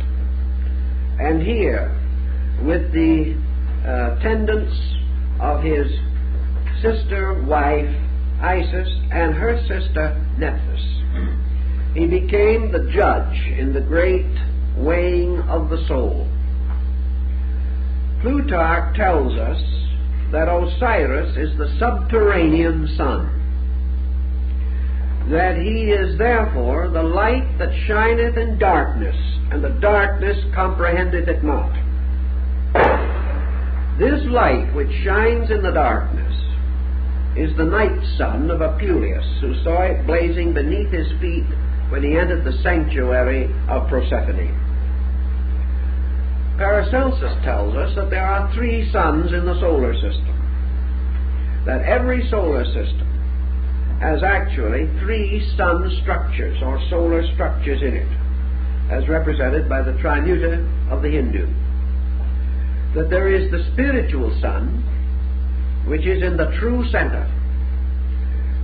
S1: And here, with the attendance of his sister, wife, Isis and her sister Nephthys. He became the judge in the great weighing of the soul. Plutarch tells us that Osiris is the subterranean sun, that he is therefore the light that shineth in darkness, and the darkness comprehendeth it not. This light which shines in the darkness is the night sun of Apuleius, who saw it blazing beneath his feet when he entered the sanctuary of Proserpine. Paracelsus tells us that there are 3 suns in the solar system, that every solar system has actually 3 sun structures or solar structures in it, as represented by the trinuta of the Hindu. That there is the spiritual sun, which is in the true center.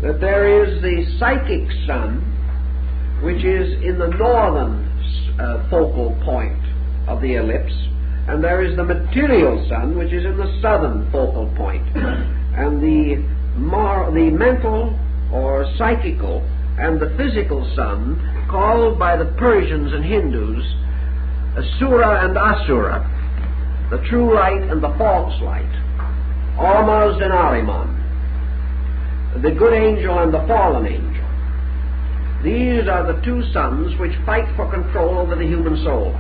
S1: That there is the psychic sun, which is in the northern focal point of the ellipse, and there is the material sun, which is in the southern focal point. And the mental or psychical and the physical sun, called by the Persians and Hindus Asura and Asura, the true light and the false light, Ormuzd and Ahriman, the good angel and the fallen angel. These are the 2 suns which fight for control over the human soul.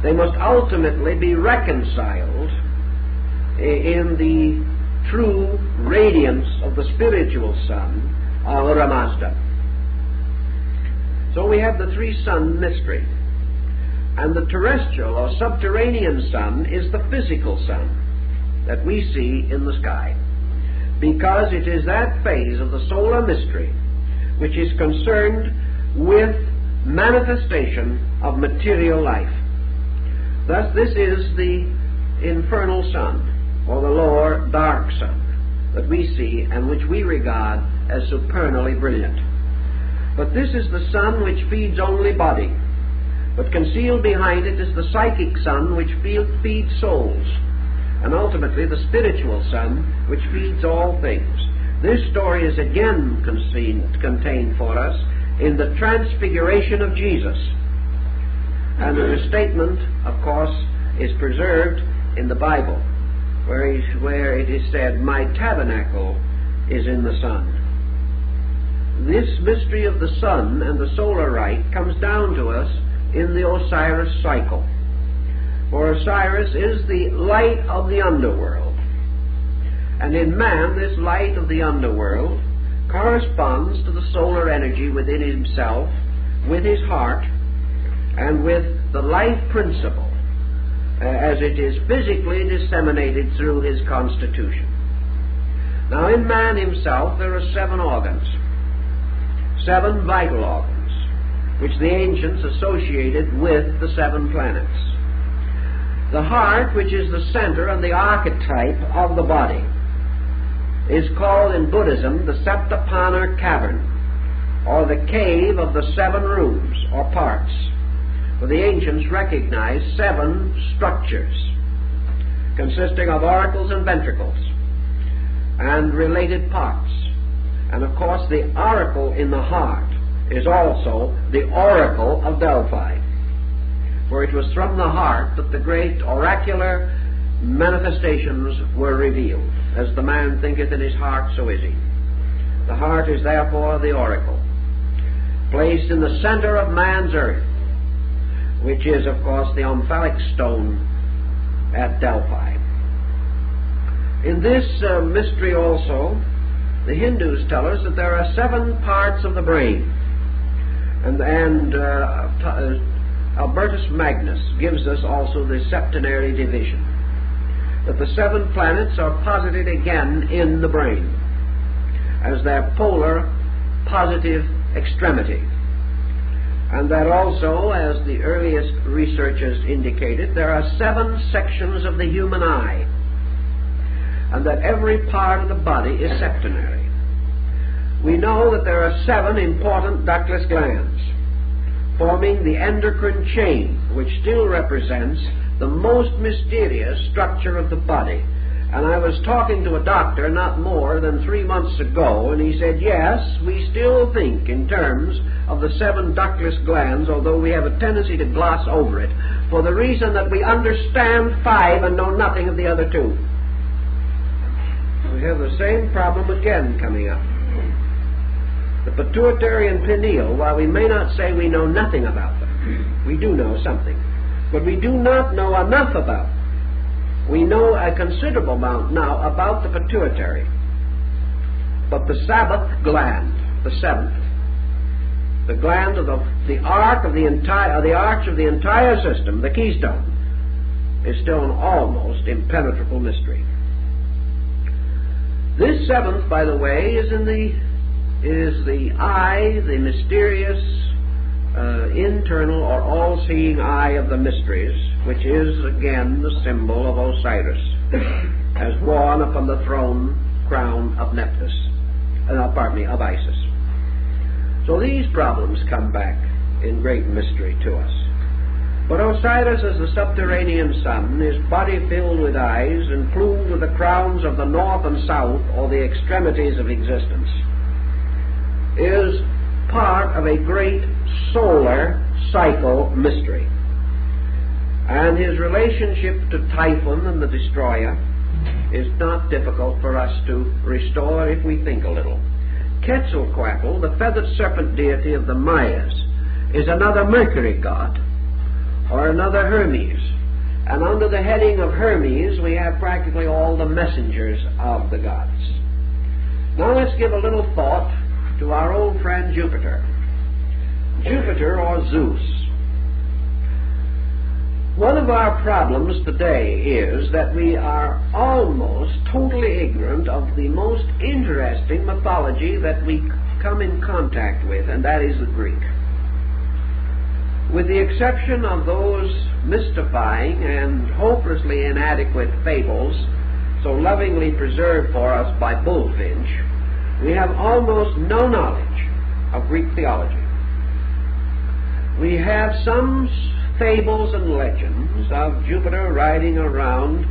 S1: They must ultimately be reconciled in the true radiance of the spiritual sun, Ahura Mazda. So we have the 3-sun mystery. And the terrestrial or subterranean sun is the physical sun that we see in the sky, because it is that phase of the solar mystery which is concerned with manifestation of material life. Thus this is the infernal sun, or the lower dark sun, that we see and which we regard as supernally brilliant. But this is the sun which feeds only body, but concealed behind it is the psychic sun which feeds souls, and ultimately the spiritual sun which feeds all things. This story is again contained for us in the transfiguration of Jesus, and the statement, of course, is preserved in the Bible, where it is said, "My tabernacle is in the sun." This mystery of the sun and the solar rite comes down to us in the Osiris cycle. For Osiris is the light of the underworld. And in man, this light of the underworld corresponds to the solar energy within himself, with his heart, and with the life principle, as it is physically disseminated through his constitution. Now, in man himself, there are 7 organs, 7 vital organs, which the ancients associated with the 7 planets. The heart, which is the center and the archetype of the body, is called in Buddhism the Septapanar Cavern, or the cave of the 7 rooms or parts. For the ancients recognized 7 structures consisting of auricles and ventricles and related parts. And of course the auricle in the heart is also the oracle of Delphi. For it was from the heart that the great oracular manifestations were revealed. As the man thinketh in his heart, so is he. The heart is therefore the oracle, placed in the center of man's earth, which is, of course, the omphalic stone at Delphi. In this mystery also, the Hindus tell us that there are 7 parts of the brain, and Albertus Magnus gives us also the septenary division, that the 7 planets are posited again in the brain as their polar positive extremity, and that also, as the earliest researchers indicated, there are 7 sections of the human eye, and that every part of the body is septenary. We know that there are 7 important ductless glands forming the endocrine chain, which still represents the most mysterious structure of the body, And I was talking to a doctor not more than 3 months ago, and he said, yes, we still think in terms of the 7 ductless glands, although we have a tendency to gloss over it, for the reason that we understand 5 and know nothing of the other 2. We have the same problem again coming up. The pituitary and pineal, while we may not say we know nothing about them, we do know something, but we do not know enough about them. We know a considerable amount now about the pituitary, but the Sabbath gland, the 7th, the gland of the arch of the entire system, the keystone, is still an almost impenetrable mystery. This 7th, by the way, is the eye, the mysterious, internal or all-seeing eye of the mysteries, which is again the symbol of Osiris, as worn upon the throne crown of of Isis. So these problems come back in great mystery to us. But Osiris, as the subterranean sun, his body filled with eyes and plumed with the crowns of the north and south, or the extremities of existence, is part of a great solar cycle mystery. And his relationship to Typhon and the destroyer is not difficult for us to restore if we think a little. Quetzalcoatl, the feathered serpent deity of the Mayas, is another Mercury god, or another Hermes. And under the heading of Hermes, we have practically all the messengers of the gods. Now let's give a little thought to our old friend Jupiter. Jupiter, or Zeus. One of our problems today is that we are almost totally ignorant of the most interesting mythology that we come in contact with, and that is the Greek. With the exception of those mystifying and hopelessly inadequate fables so lovingly preserved for us by Bullfinch, we have almost no knowledge of Greek theology. We have some fables and legends of Jupiter riding around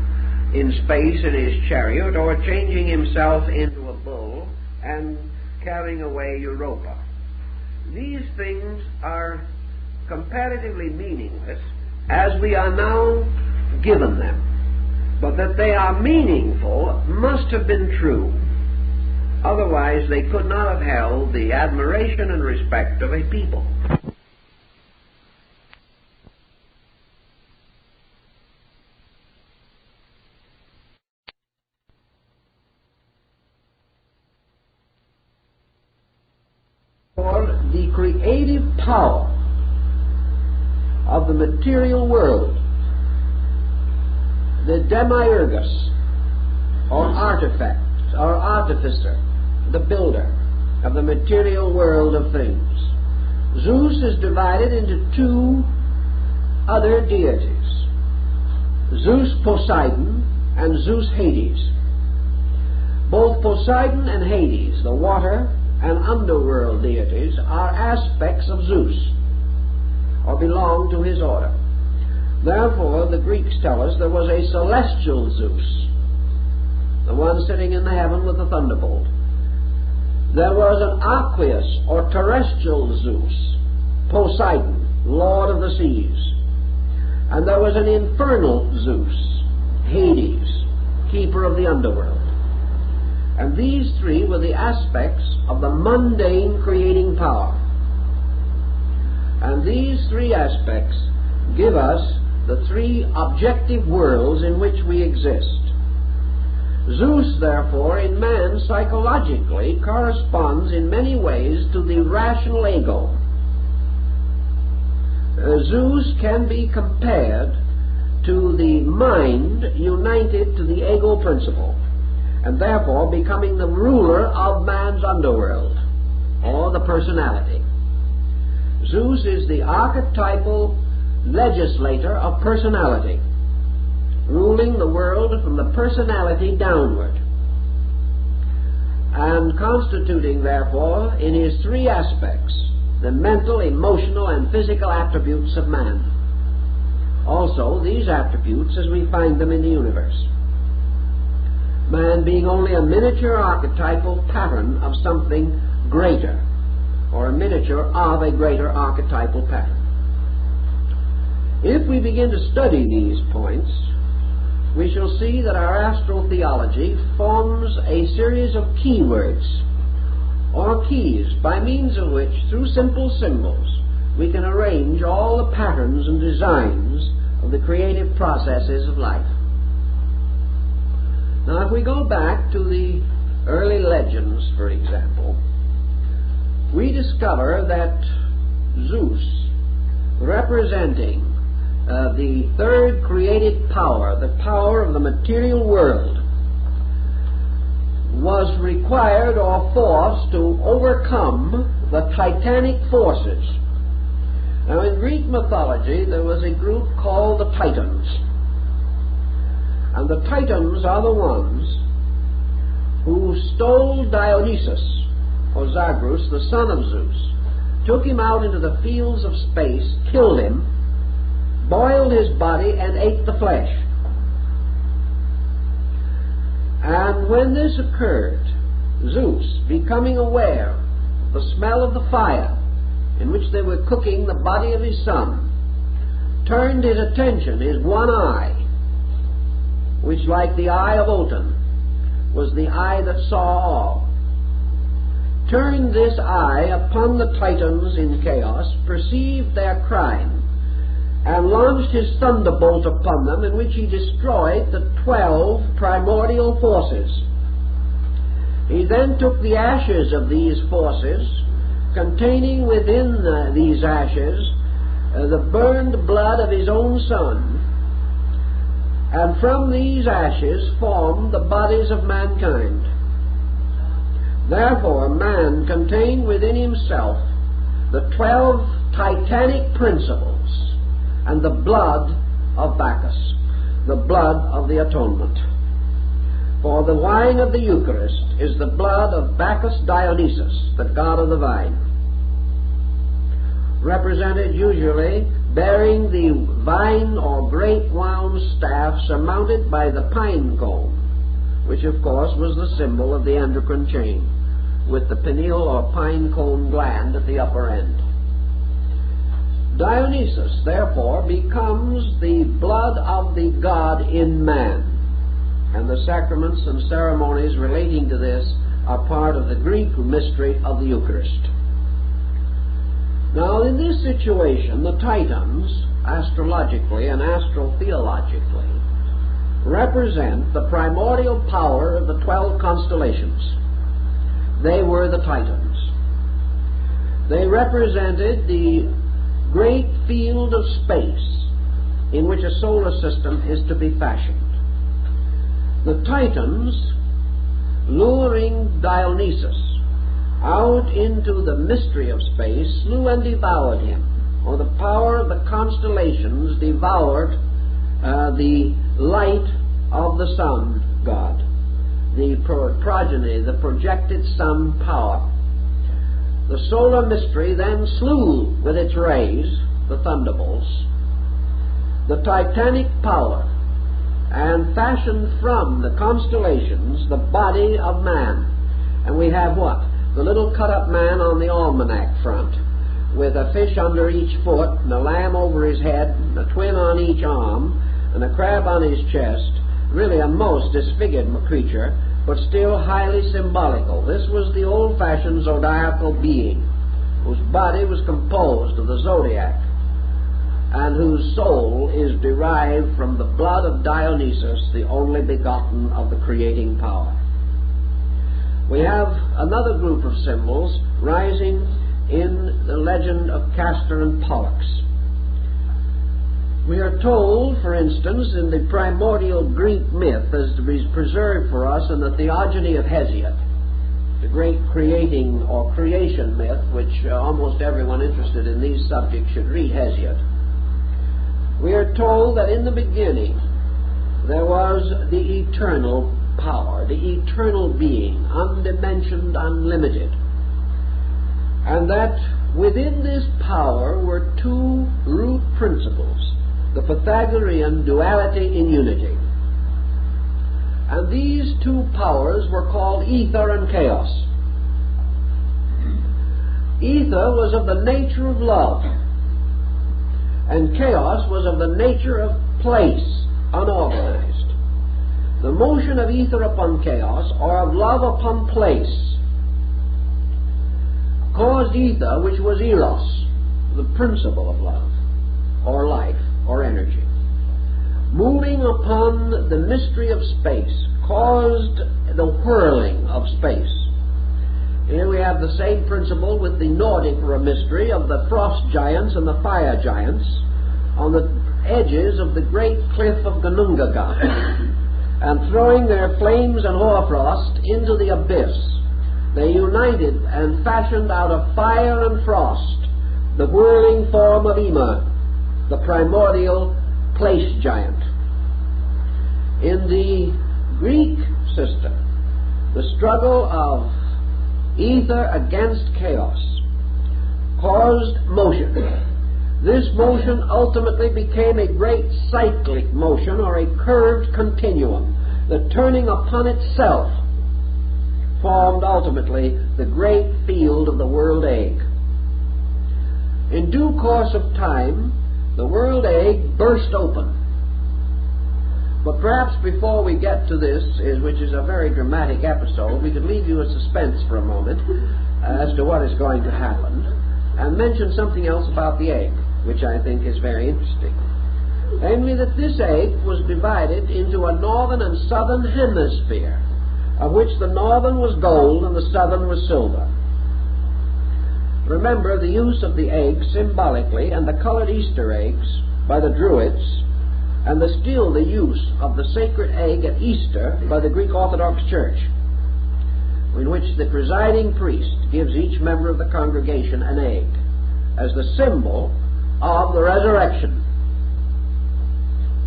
S1: in space in his chariot, or changing himself into a bull and carrying away Europa. These things are comparatively meaningless as we are now given them, but that they are meaningful must have been true. Otherwise they could not have held the admiration and respect of a people. For the creative power of the material world, the demiurgus, or artifact, or artificer, the builder of the material world of things. Zeus is divided into 2 other deities, Zeus Poseidon and Zeus Hades. Both Poseidon and Hades, the water and underworld deities, are aspects of Zeus, or belong to his order. Therefore, the Greeks tell us there was a celestial Zeus, the one sitting in the heaven with the thunderbolt. There was an aqueous, or terrestrial Zeus, Poseidon, lord of the seas. And there was an infernal Zeus, Hades, keeper of the underworld. And these 3 were the aspects of the mundane creating power. And these 3 aspects give us the 3 objective worlds in which we exist. Zeus, therefore, in man psychologically corresponds in many ways to the rational ego. Zeus can be compared to the mind united to the ego principle, and therefore becoming the ruler of man's underworld, or the personality. Zeus is the archetypal legislator of personality, ruling the world from the personality downward, and constituting, therefore, in his 3 aspects, the mental, emotional, and physical attributes of man. Also, these attributes as we find them in the universe. man being only a miniature archetypal pattern of something greater, or a miniature of a greater archetypal pattern. If we begin to study these points, we shall see that our astral theology forms a series of keywords, or keys, by means of which, through simple symbols, we can arrange all the patterns and designs of the creative processes of life. Now, if we go back to the early legends, for example, we discover that Zeus, representing the third created power, the power of the material world, was required or forced to overcome the titanic forces. Now, in Greek mythology, there was a group called the Titans. And the Titans are the ones who stole Dionysus, or Zagreus, the son of Zeus, took him out into the fields of space, killed him, boiled his body, and ate the flesh. And when this occurred, Zeus, becoming aware of the smell of the fire in which they were cooking the body of his son, turned his attention, his one eye, which, like the eye of Otan, was the eye that saw all, turned this eye upon the Titans in chaos, perceived their crime, and launched his thunderbolt upon them, in which he destroyed the 12 primordial forces. He then took the ashes of these forces, containing within these ashes the burned blood of his own son, and from these ashes formed the bodies of mankind. Therefore, man contained within himself the 12 titanic principles and the blood of Bacchus, the blood of the atonement. For the wine of the Eucharist is the blood of Bacchus Dionysus, the god of the vine, represented usually bearing the vine or grape-wound staff surmounted by the pine cone, which of course was the symbol of the endocrine chain, with the pineal or pine cone gland at the upper end. Dionysus, therefore, becomes the blood of the god in man, and the sacraments and ceremonies relating to this are part of the Greek mystery of the Eucharist. Now, in this situation, the Titans, astrologically and astro-theologically, represent the primordial power of the 12 constellations. They were the Titans. They represented the great field of space in which a solar system is to be fashioned. The Titans, luring Dionysus out into the mystery of space, slew and devoured him, or the power of the constellations devoured the light of the sun god, the progeny, the projected sun power. The solar mystery then slew with its rays, the thunderbolts, the titanic power, and fashioned from the constellations the body of man. And we have what? The little cut-up man on the almanac front, with a fish under each foot, and a lamb over his head, and a twin on each arm, and a crab on his chest. Really a most disfigured creature, but still highly symbolical. This was the old-fashioned zodiacal being, whose body was composed of the zodiac, and whose soul is derived from the blood of Dionysus, the only begotten of the creating power. We have another group of symbols rising in the legend of Castor and Pollux. We are told, for instance, in the primordial Greek myth, as is preserved for us in the Theology of Hesiod, the great creating or creation myth, which almost everyone interested in these subjects should read Hesiod. We are told that in the beginning there was the eternal power, the eternal being, undimensioned, unlimited, and that within this power were two root principles, the Pythagorean duality in unity. And these two powers were called ether and chaos. Ether was of the nature of love, and chaos was of the nature of place, unorganized. The motion of ether upon chaos, or of love upon place, caused ether, which was eros, the principle of love, or life, or energy, moving upon the mystery of space, caused the whirling of space. Here we have the same principle with the Nordic mystery of the frost giants and the fire giants on the edges of the great cliff of Gunungaga, and throwing their flames and hoarfrost into the abyss, they united and fashioned out of fire and frost the whirling form of Ymir, the primordial place giant. In the Greek system, the struggle of ether against chaos caused motion. This motion ultimately became a great cyclic motion, or a curved continuum, that turning upon itself formed ultimately the great field of the world egg. In due course of time, the world egg burst open. But perhaps before we get to this, which is a very dramatic episode, we could leave you in suspense for a moment as to what is going to happen, and mention something else about the egg, which I think is very interesting. Namely, that this egg was divided into a northern and southern hemisphere, of which the northern was gold and the southern was silver. Remember the use of the egg symbolically, and the colored Easter eggs by the Druids, and still the use of the sacred egg at Easter by the Greek Orthodox Church, in which the presiding priest gives each member of the congregation an egg as the symbol of the resurrection.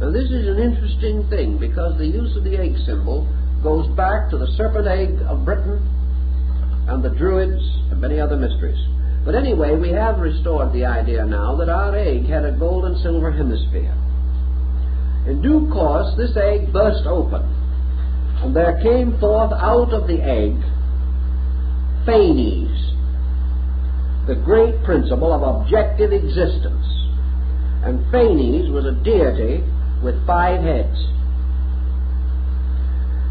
S1: Now this is an interesting thing, because the use of the egg symbol goes back to the serpent egg of Britain and the Druids and many other mysteries. But anyway, we have restored the idea now that our egg had a gold and silver hemisphere. In due course, this egg burst open, and there came forth out of the egg Phanes, the great principle of objective existence. And Phanes was a deity with 5 heads.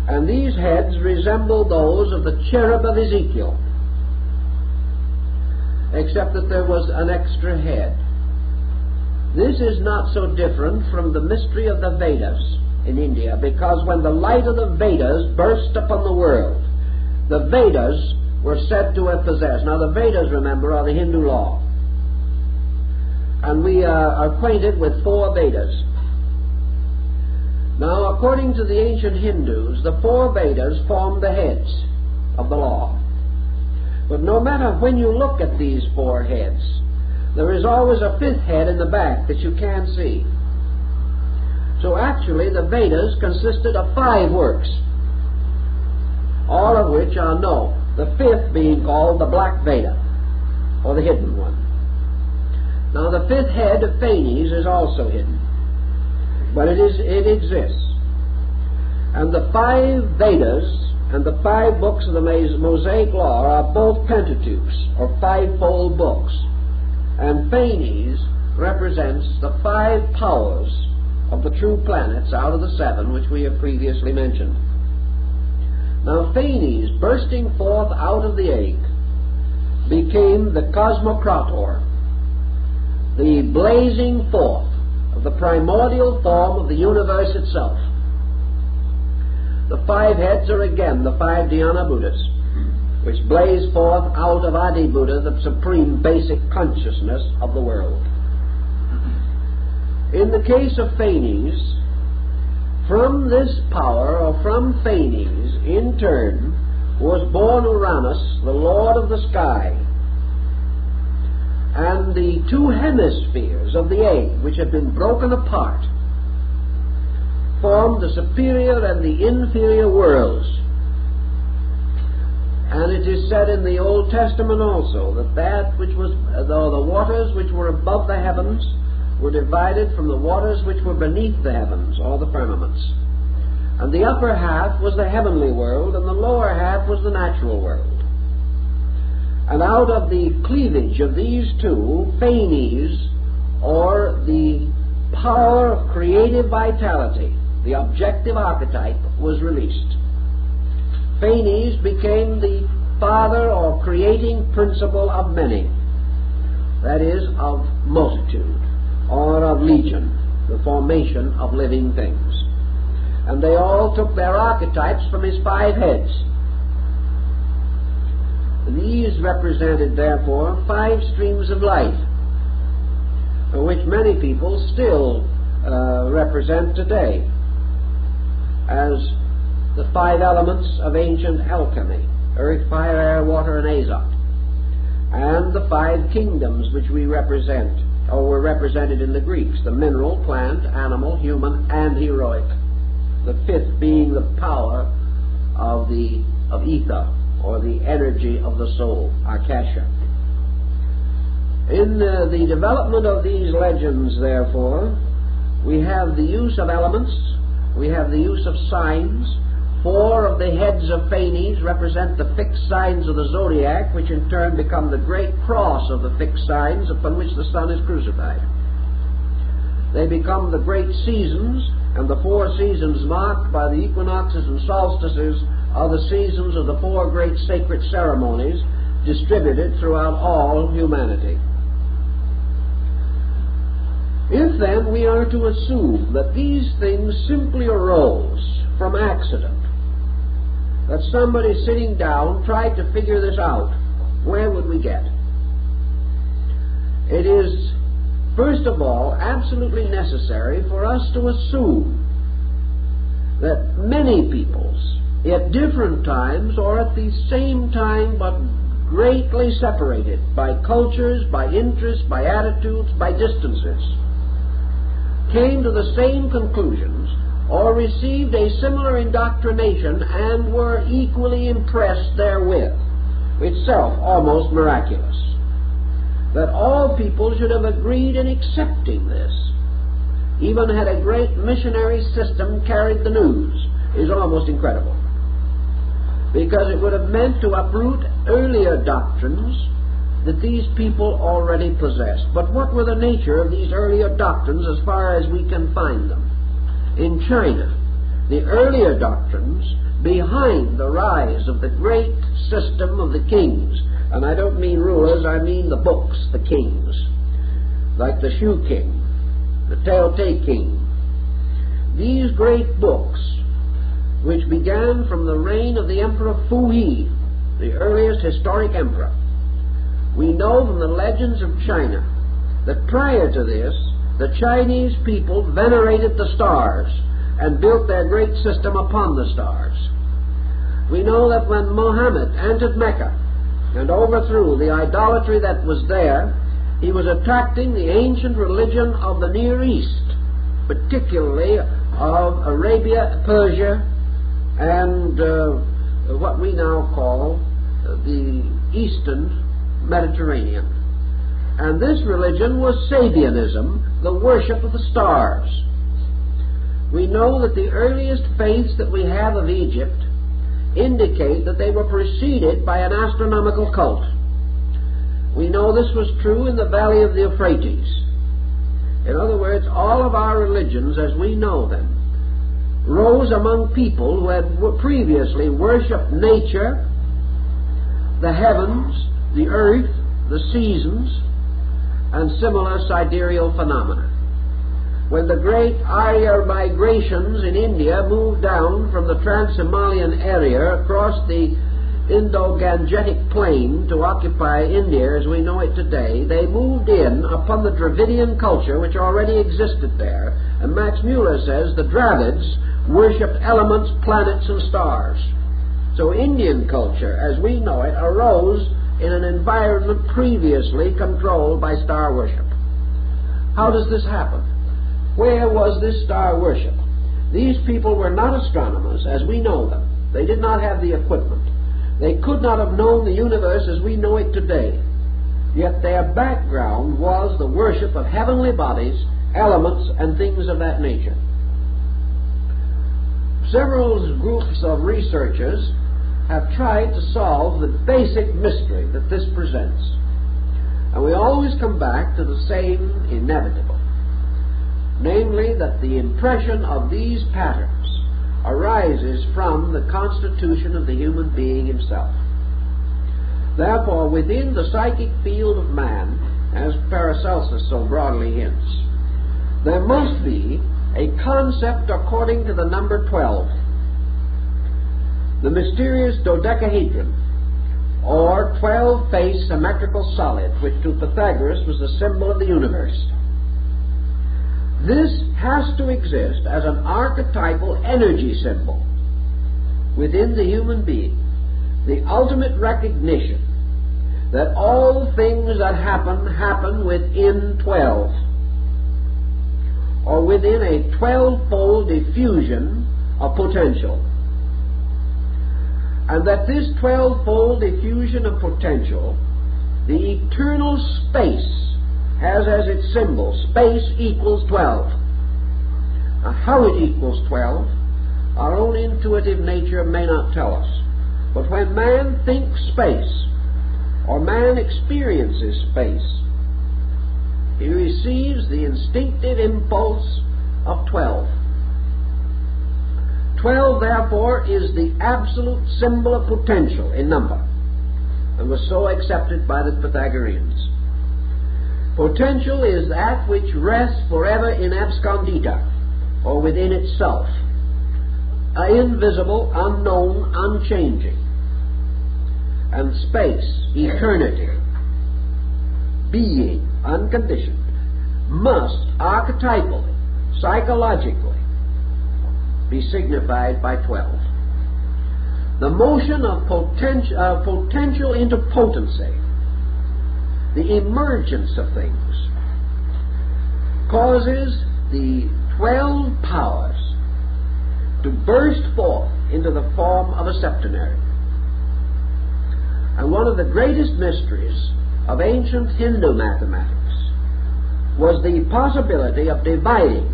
S1: And these heads resembled those of the cherub of Ezekiel, except that there was an extra head. This is not so different from the mystery of the Vedas in India, because when the light of the Vedas burst upon the world, the Vedas were said to have possessed. Now the Vedas, remember, are the Hindu law. And we are acquainted with 4 Vedas. Now, according to the ancient Hindus, the 4 Vedas form the heads of the law. But no matter when you look at these 4 heads, there is always a 5th head in the back that you can't see. So actually the Vedas consisted of 5 works, all of which are known, the 5th being called the Black Veda, or the hidden one. Now the 5th head of Phanes is also hidden, but it exists. And the 5 Vedas and the 5 books of the Mosaic Law are both Pentateuchs, or 5-fold books. And Phanes represents the 5 powers of the true planets out of the 7 which we have previously mentioned. Now Phanes, bursting forth out of the egg, became the Cosmocrator, the blazing forth of the primordial form of the universe itself. The 5 heads are again the 5 Dhyana Buddhas, which blaze forth out of Adi Buddha, the supreme basic consciousness of the world. In the case of Phanes, from this power, or from Phanes, in turn, was born Uranus, the lord of the sky, and the 2 hemispheres of the egg, which had been broken apart, formed the superior and the inferior worlds. And it is said in the Old Testament also that which was, though the waters which were above the heavens were divided from the waters which were beneath the heavens, or the firmaments. And the upper half was the heavenly world, and the lower half was the natural world. And out of the cleavage of these two, Phanes, or the power of creative vitality, the objective archetype, was released. Phanes became the father or creating principle of many, that is, of multitude, or of legion, the formation of living things. And they all took their archetypes from his 5 heads. These represented, therefore, 5 streams of life, which many people still represent today as the 5 elements of ancient alchemy: earth, fire, air, water, and azot, and the 5 kingdoms which we represent, or were represented in the Greeks: the mineral, plant, animal, human, and heroic. The 5th being the power of ether, or the energy of the soul, Akasha. In the development of these legends, therefore, we have the use of elements, we have the use of signs. 4 of the heads of Phanes represent the fixed signs of the zodiac, which in turn become the great cross of the fixed signs upon which the sun is crucified. They become the great seasons, and the 4 seasons marked by the equinoxes and solstices are the seasons of the 4 great sacred ceremonies distributed throughout all humanity. If then we are to assume that these things simply arose from accident, that somebody sitting down tried to figure this out, where would we get? It is, first of all, absolutely necessary for us to assume that many peoples, at different times or at the same time but greatly separated by cultures, by interests, by attitudes, by distances, came to the same conclusions or received a similar indoctrination and were equally impressed therewith, itself almost miraculous. That all people should have agreed in accepting this, even had a great missionary system carried the news, is almost incredible. Because it would have meant to uproot earlier doctrines that these people already possessed. But what were the nature of these earlier doctrines as far as we can find them? In China, the earlier doctrines behind the rise of the great system of the kings, and I don't mean rulers, I mean the books, the kings, like the Shu King, the Tao-Te King. These great books, which began from the reign of the Emperor Fu He, the earliest historic emperor, we know from the legends of China that prior to this, the Chinese people venerated the stars and built their great system upon the stars. We know that when Muhammad entered Mecca and overthrew the idolatry that was there, he was attracting the ancient religion of the Near East, particularly of Arabia, Persia, and what we now call the Eastern Mediterranean. And this religion was Sabianism, the worship of the stars. We know that the earliest faiths that we have of Egypt indicate that they were preceded by an astronomical cult. We know this was true in the valley of the Euphrates. In other words, all of our religions as we know them rose among people who had previously worshipped nature, the heavens, the earth, the seasons, and similar sidereal phenomena. When the great Arya migrations in India moved down from the Trans-Himalayan area across the Indo-Gangetic plain to occupy India as we know it today, they moved in upon the Dravidian culture which already existed there. And Max Muller says the Dravids worshipped elements, planets, and stars. So Indian culture, as we know it, arose in an environment previously controlled by star worship. How does this happen? Where was this star worship? These people were not astronomers as we know them. They did not have the equipment. They could not have known the universe as we know it today. Yet their background was the worship of heavenly bodies, elements, and things of that nature. several groups of researchers have tried to solve the basic mystery that this presents. And we always come back to the same inevitable, namely that the impression of these patterns arises from the constitution of the human being himself. Therefore, within the psychic field of man, as Paracelsus so broadly hints, there must be a concept according to the number 12, the mysterious dodecahedron, or 12-faced symmetrical solid, which to Pythagoras was the symbol of the universe. This has to exist as an archetypal energy symbol within the human being, the ultimate recognition that all things that happen within 12, or within a 12-fold diffusion of potential. And that this 12-fold diffusion of potential, the eternal space, has as its symbol, space equals 12. Now, how it equals 12, our own intuitive nature may not tell us. But when man thinks space, or man experiences space, he receives the instinctive impulse of 12. 12, therefore, is the absolute symbol of potential in number, and was so accepted by the Pythagoreans. Potential is that which rests forever in abscondita, or within itself, invisible, unknown, unchanging. And space, eternity, being, unconditioned, must archetypally, psychologically, be signified by 12. The motion of potential into potency, the emergence of things, causes the 12 powers to burst forth into the form of a septenary. And one of the greatest mysteries of ancient Hindu mathematics was the possibility of dividing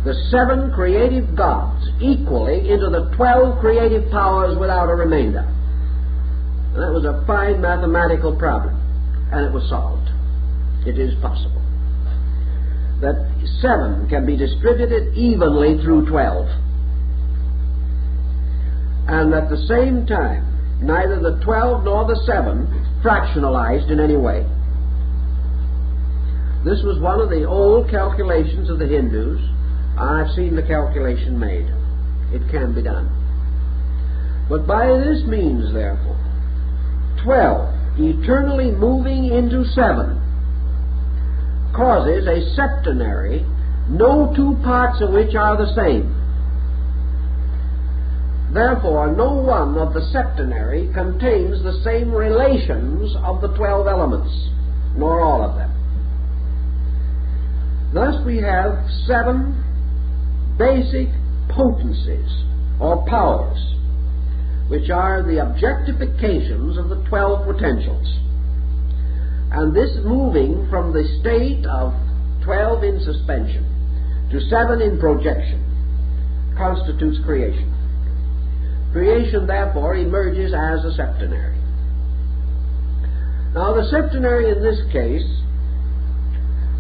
S1: the 7 creative gods equally into the 12 creative powers without a remainder. And that was a fine mathematical problem, and it was solved. It is possible that 7 can be distributed evenly through 12, and at the same time neither the 12 nor the 7 fractionalized in any way. This was one of the old calculations of the Hindus. I've seen the calculation made. It can be done. But by this means, therefore, 12 eternally moving into 7 causes a septenary, no two parts of which are the same. Therefore, no one of the septenary contains the same relations of the 12 elements, nor all of them. Thus we have 7 basic potencies, or powers, which are the objectifications of the 12 potentials. And this moving from the state of 12 in suspension to 7 in projection constitutes creation. Creation, therefore, emerges as a septenary. Now, the septenary in this case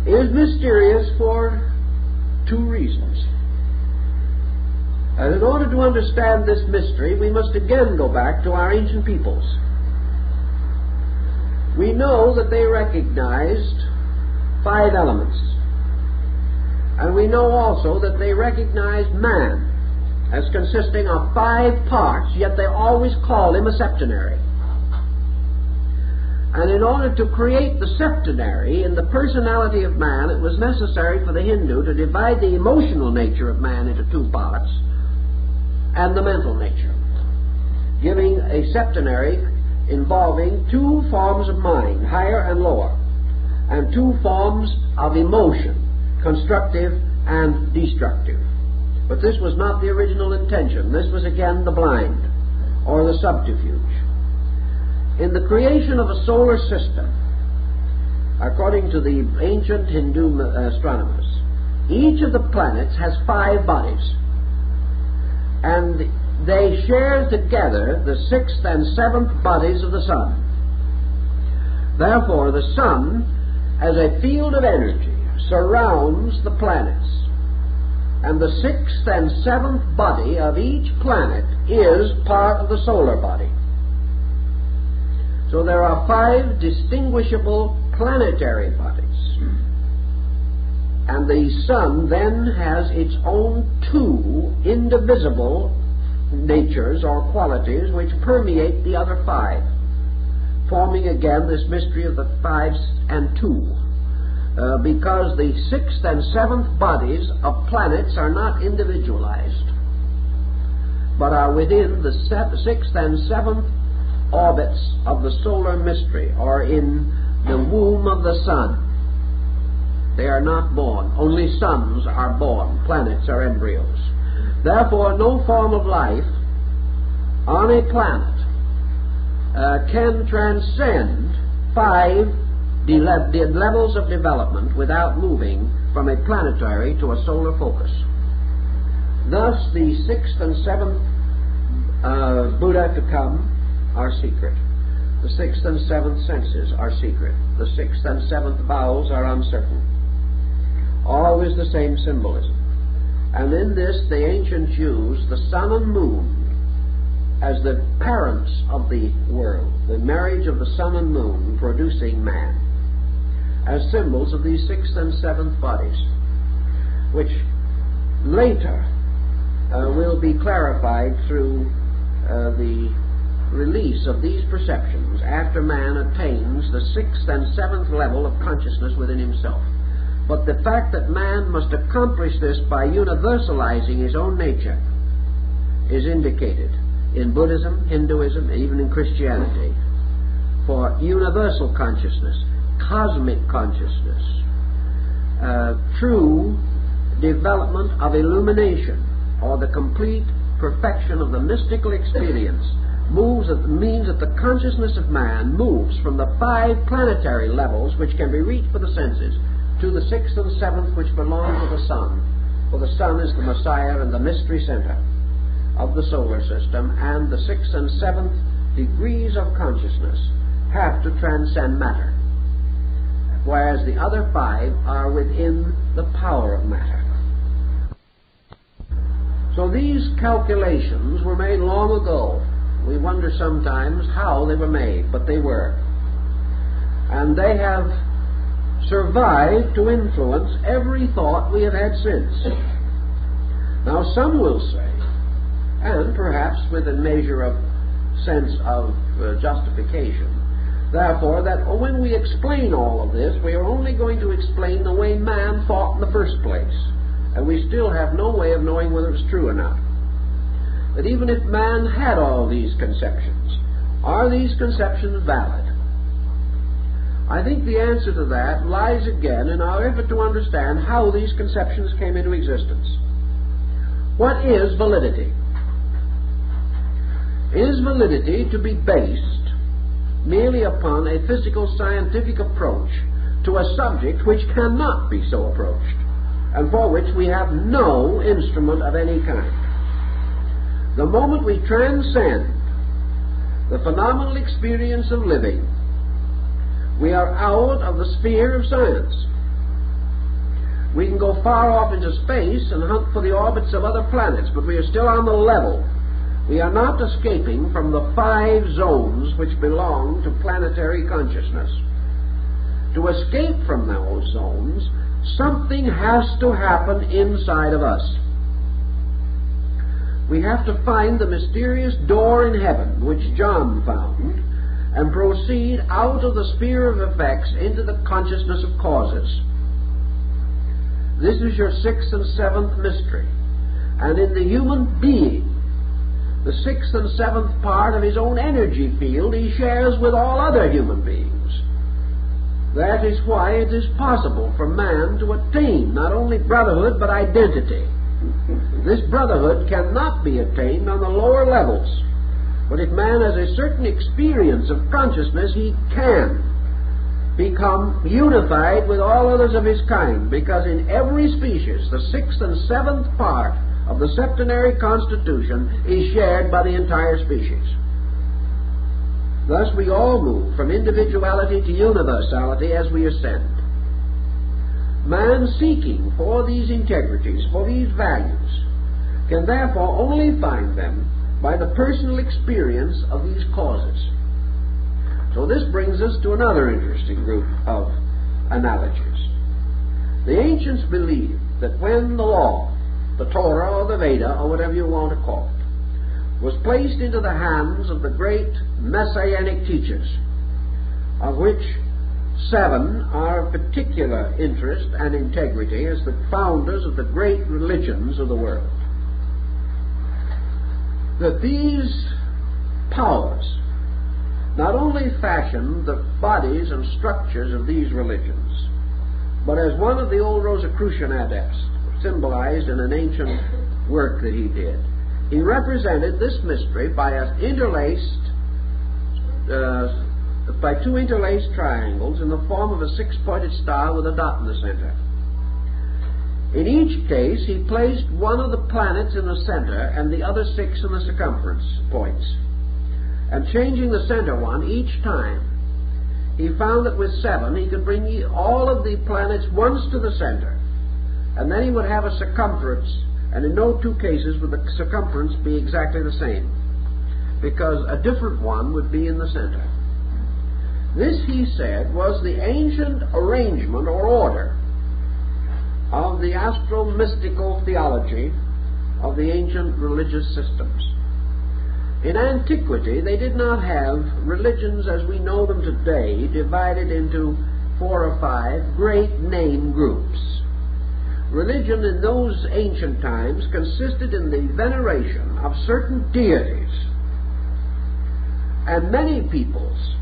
S1: is mysterious for 2 reasons. And in order to understand this mystery, we must again go back to our ancient peoples. We know that they recognized 5 elements. And we know also that they recognized man as consisting of 5 parts, yet they always call him a septenary. And in order to create the septenary in the personality of man, it was necessary for the Hindu to divide the emotional nature of man into 2 parts, and the mental nature, giving a septenary involving 2 forms of mind, higher and lower, and 2 forms of emotion, constructive and destructive. But this was not the original intention. This was again the blind, or the subterfuge. In the creation of a solar system, according to the ancient Hindu astronomers, each of the planets has 5 bodies. and they share together the sixth and seventh bodies of the sun. Therefore, the sun, as a field of energy, surrounds the planets, and the sixth and seventh body of each planet is part of the solar body. So there are 5 distinguishable planetary bodies. And the sun then has its own 2 indivisible natures or qualities which permeate the other 5, forming again this mystery of the 5 and 2. Because the 6th and 7th bodies of planets are not individualized, but are within the 6th and 7th orbits of the solar mystery, or in the womb of the sun. They are not born. Only suns are born. Planets are embryos. Therefore, no form of life on a planet can transcend 5 levels of development without moving from a planetary to a solar focus. Thus, the 6th and 7th Buddha to come are secret. The 6th and 7th senses are secret. The 6th and 7th vowels are uncertain. Always the same symbolism. And in this, the ancients used the sun and moon as the parents of the world, the marriage of the sun and moon producing man, as symbols of these 6th and 7th bodies, which later will be clarified through the release of these perceptions after man attains the 6th and 7th level of consciousness within himself. But the fact that man must accomplish this by universalizing his own nature is indicated in Buddhism, Hinduism, even in Christianity, for universal consciousness, cosmic consciousness, true development of illumination, or the complete perfection of the mystical experience, means that the consciousness of man moves from the 5 planetary levels which can be reached for the senses to the 6th and 7th which belong to the sun. For the sun is the Messiah and the mystery center of the solar system, and the 6th and 7th degrees of consciousness have to transcend matter, whereas the other 5 are within the power of matter. So these calculations were made long ago. We wonder sometimes how they were made, but they were. And they have survived to influence every thought we have had since. Now some will say, and perhaps with a measure of sense of justification, therefore, that when we explain all of this, we are only going to explain the way man thought in the first place, and we still have no way of knowing whether it's true or not. That even if man had all these conceptions, are these conceptions valid? I think the answer to that lies again in our effort to understand how these conceptions came into existence. What is validity? Is validity to be based merely upon a physical scientific approach to a subject which cannot be so approached, and for which we have no instrument of any kind? The moment we transcend the phenomenal experience of living, we are out of the sphere of science. We can go far off into space and hunt for the orbits of other planets, but we are still on the level. We are not escaping from the 5 zones which belong to planetary consciousness. To escape from those zones, something has to happen inside of us. We have to find the mysterious door in heaven, which John found, and proceed out of the sphere of effects into the consciousness of causes. This is your 6th and 7th mystery. And in the human being, the 6th and 7th part of his own energy field he shares with all other human beings. That is why it is possible for man to attain not only brotherhood but identity. This brotherhood cannot be attained on the lower levels. But if man has a certain experience of consciousness, he can become unified with all others of his kind, because in every species, the 6th and 7th part of the septenary constitution is shared by the entire species. Thus we all move from individuality to universality as we ascend. Man seeking for these integrities, for these values, can therefore only find them by the personal experience of these causes. So this brings us to another interesting group of analogies. The ancients believed that when the law, the Torah or the Veda, or whatever you want to call it, was placed into the hands of the great messianic teachers, of which 7 are of particular interest and integrity as the founders of the great religions of the world, that these powers not only fashioned the bodies and structures of these religions, but as one of the old Rosicrucian adepts symbolized in an ancient work that he did, he represented this mystery by two interlaced triangles in the form of a 6-pointed star with a dot in the center. In each case, he placed one of the planets in the center and the other 6 in the circumference points. And changing the center one each time, he found that with 7 he could bring all of the planets once to the center, and then he would have a circumference, and in no 2 cases would the circumference be exactly the same, because a different one would be in the center. This, he said, was the ancient arrangement or order of the astro-mystical theology of the ancient religious systems. In antiquity, they did not have religions as we know them today divided into 4 or 5 great name groups. Religion in those ancient times consisted in the veneration of certain deities, and many peoples,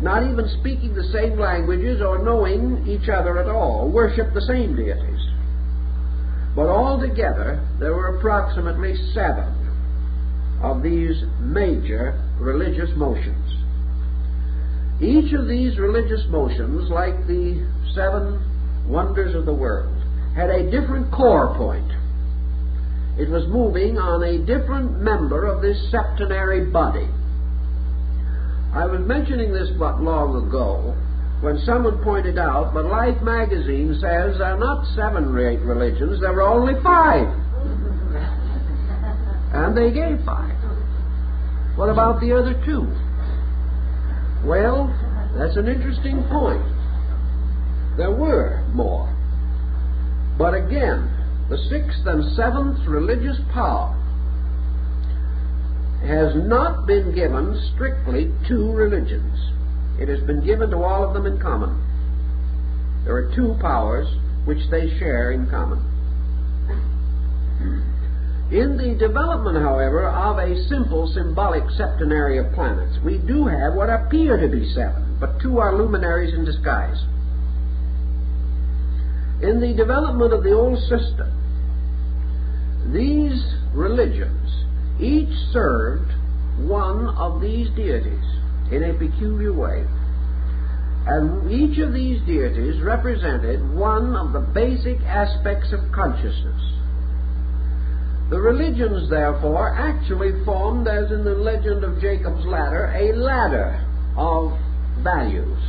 S1: not even speaking the same languages or knowing each other at all, worshiped the same deities. But altogether, there were approximately 7 of these major religious motions. Each of these religious motions, like the 7 wonders of the world, had a different core point. It was moving on a different member of this septenary body. I was mentioning this not long ago when someone pointed out, but Life magazine says there are not 7 great religions, there were only 5. And they gave 5. What about the other 2? Well, that's an interesting point. There were more. But again, the 6th and 7th religious power has not been given strictly to religions. It has been given to all of them in common. There are 2 powers which they share in common. In the development, however, of a simple symbolic septenary of planets, we do have what appear to be 7, but 2 are luminaries in disguise. In the development of the old system, these religions each served one of these deities in a peculiar way. And each of these deities represented one of the basic aspects of consciousness. The religions, therefore, actually formed, as in the legend of Jacob's ladder, a ladder of values.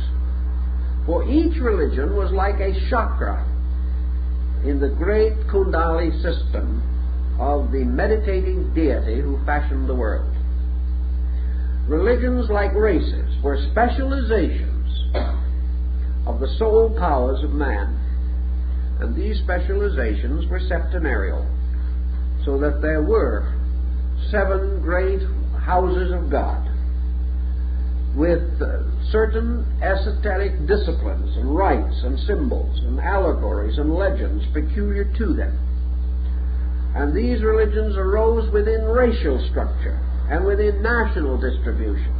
S1: For each religion was like a chakra in the great Kundali system of the meditating deity who fashioned the world. Religions, like races, were specializations of the soul powers of man, and these specializations were septenarial, so that there were 7 great houses of God with certain esoteric disciplines and rites and symbols and allegories and legends peculiar to them. And these religions arose within racial structure and within national distribution.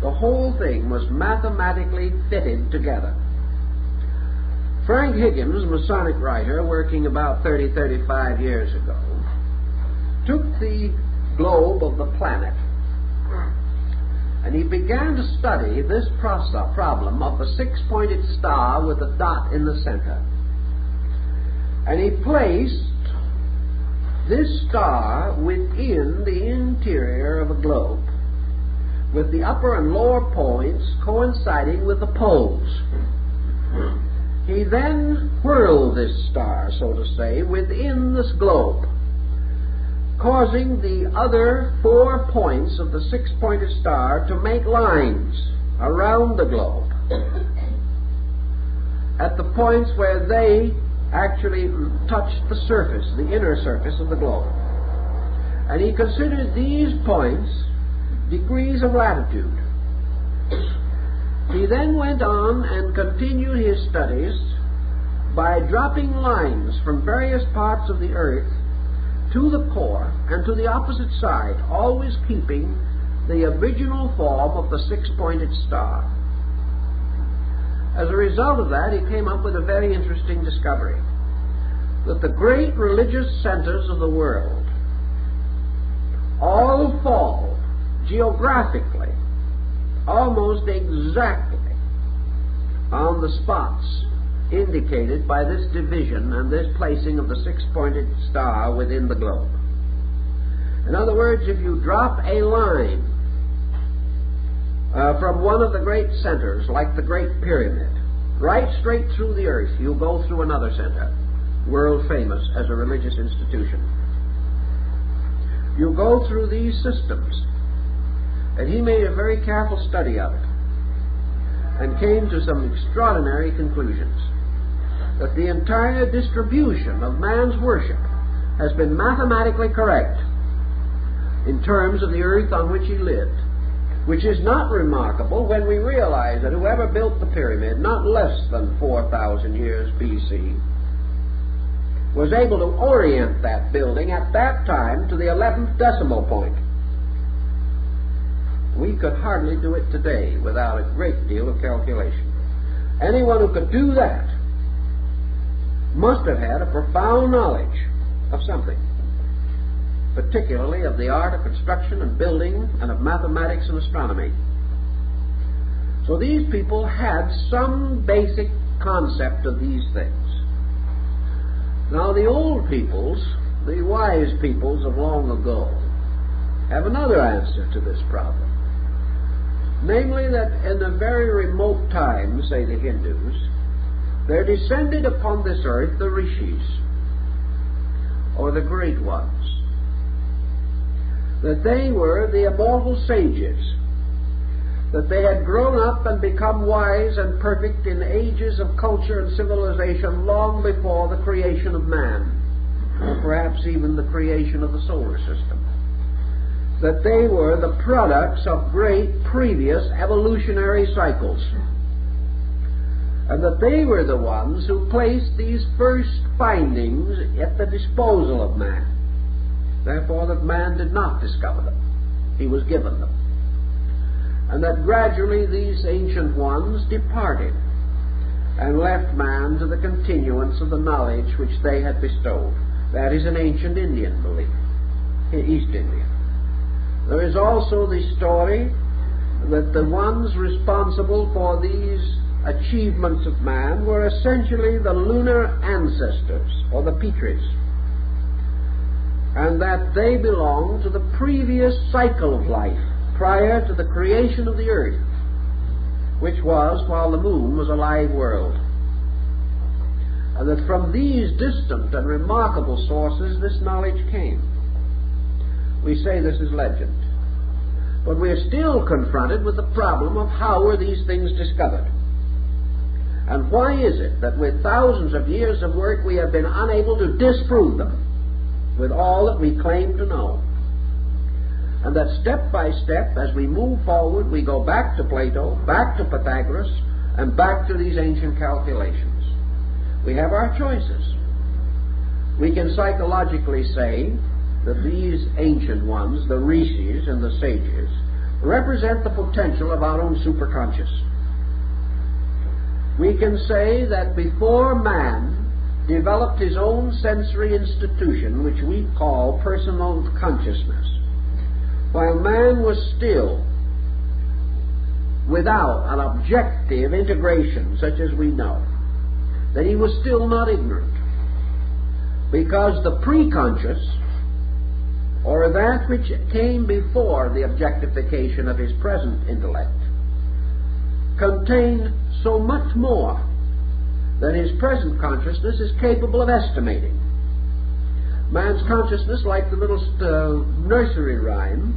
S1: The whole thing was mathematically fitted together. Frank Higgins, Masonic writer, working about 35 years ago, took the globe of the planet and he began to study this problem of the 6-pointed star with a dot in the center. And he placed this star within the interior of a globe, with the upper and lower points coinciding with the poles. He then whirled this star, so to say, within this globe, causing the other 4 points of the six-pointed star to make lines around the globe at the points where they actually touched the surface, the inner surface of the globe. And he considered these points degrees of latitude. He then went on and continued his studies by dropping lines from various parts of the earth to the core and to the opposite side, always keeping the original form of the six-pointed star. As a result of that, he came up with a very interesting discovery, that the great religious centers of the world all fall geographically almost exactly on the spots indicated by this division and this placing of the six-pointed star within the globe. In other words, if you drop a line from one of the great centers, like the Great Pyramid, right straight through the earth, you go through another center, world famous as a religious institution. You go through these systems, and he made a very careful study of it and came to some extraordinary conclusions, that the entire distribution of man's worship has been mathematically correct in terms of the earth on which he lived, which is not remarkable when we realize that whoever built the pyramid, not less than 4,000 years B.C., was able to orient that building at that time to the 11th decimal point. We could hardly do it today without a great deal of calculation. Anyone who could do that must have had a profound knowledge of something, particularly of the art of construction and building and of mathematics and astronomy. So these people had some basic concept of these things. Now the old peoples, the wise peoples of long ago, have another answer to this problem. Namely, that in a very remote time, say the Hindus, there descended upon this earth the rishis, or the great ones. That they were the immortal sages, that they had grown up and become wise and perfect in ages of culture and civilization long before the creation of man, or perhaps even the creation of the solar system. That they were the products of great previous evolutionary cycles, and that they were the ones who placed these first findings at the disposal of man. Therefore that man did not discover them, he was given them. And that gradually these ancient ones departed and left man to the continuance of the knowledge which they had bestowed. That is an ancient Indian belief, East India. There is also the story that the ones responsible for these achievements of man were essentially the lunar ancestors, or the Pitris, and that they belonged to the previous cycle of life prior to the creation of the earth, which was while the moon was a live world. And that from these distant and remarkable sources this knowledge came. We say this is legend, but we are still confronted with the problem of how were these things discovered. And why is it that with thousands of years of work we have been unable to disprove them with all that we claim to know? And that step by step, as we move forward, we go back to Plato, back to Pythagoras, and back to these ancient calculations. We have our choices. We can psychologically say that these ancient ones, the rishis and the sages, represent the potential of our own superconscious. We can say that before man developed his own sensory institution, which we call personal consciousness, while man was still without an objective integration such as we know, that he was still not ignorant, because the preconscious or that which came before the objectification of his present intellect, contain so much more than his present consciousness is capable of estimating. Man's consciousness, like the little nursery rhyme,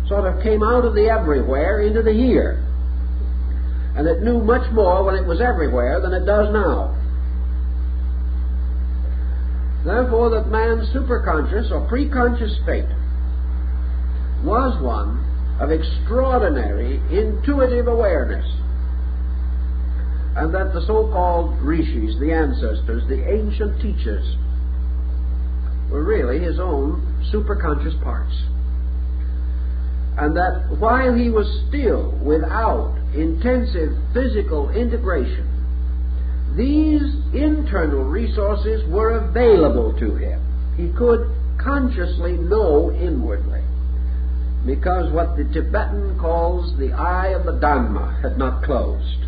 S1: sort of came out of the everywhere into the here, and it knew much more when it was everywhere than it does now. Therefore, that man's superconscious or preconscious state was one of extraordinary intuitive awareness, and that the so-called rishis, the ancestors, the ancient teachers, were really his own superconscious parts, and that while he was still without intensive physical integration, these internal resources were available to him. He could consciously know inwardly, because what the Tibetan calls the eye of the Dhamma had not closed.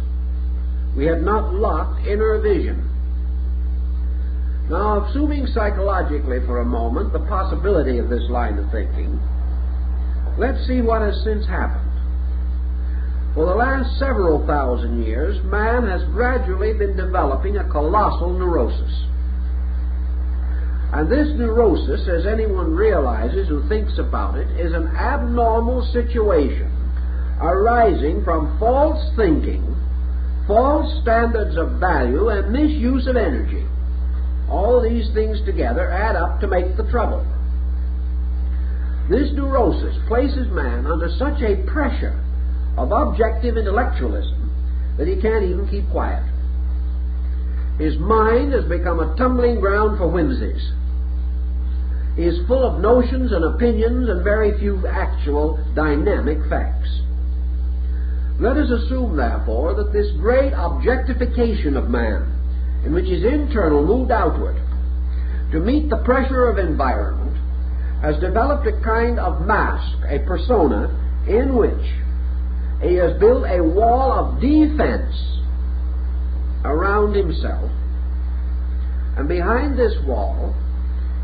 S1: We had not locked inner vision. Now, assuming psychologically for a moment the possibility of this line of thinking, let's see what has since happened. For the last several thousand years, man has gradually been developing a colossal neurosis. And this neurosis, as anyone realizes who thinks about it, is an abnormal situation arising from false thinking, false standards of value, and misuse of energy. All these things together add up to make the trouble. This neurosis places man under such a pressure of objective intellectualism that he can't even keep quiet. His mind has become a tumbling ground for whimsies. He is full of notions and opinions and very few actual dynamic facts. Let us assume, therefore, that this great objectification of man, in which his internal moved outward to meet the pressure of environment, has developed a kind of mask, a persona, in which he has built a wall of defense around himself, and behind this wall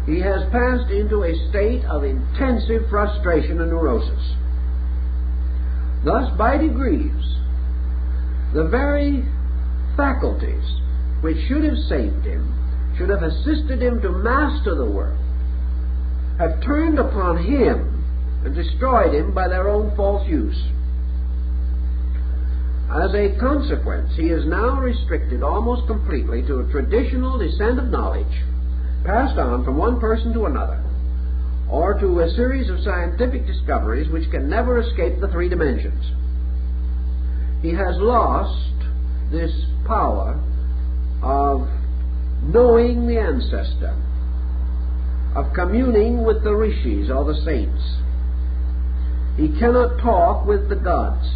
S1: he has passed into a state of intensive frustration and neurosis. Thus, by degrees, the very faculties which should have saved him, should have assisted him to master the world, have turned upon him and destroyed him by their own false use. As a consequence, he is now restricted almost completely to a traditional descent of knowledge passed on from one person to another, or to a series of scientific discoveries which can never escape the three dimensions. He has lost this power of knowing the ancestor, of communing with the rishis or the saints. He cannot talk with the gods.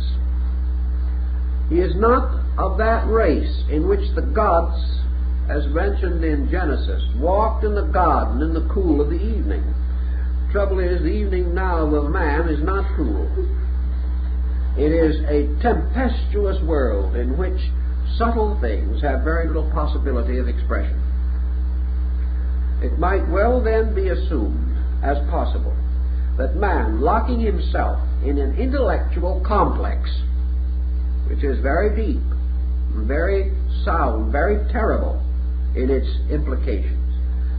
S1: He is not of that race in which the gods, as mentioned in Genesis, walked in the garden in the cool of the evening. The trouble is, the evening now of man is not cool. It is a tempestuous world in which subtle things have very little possibility of expression. It might well then be assumed as possible that man, locking himself in an intellectual complex, which is very deep, very sound, very terrible in its implications,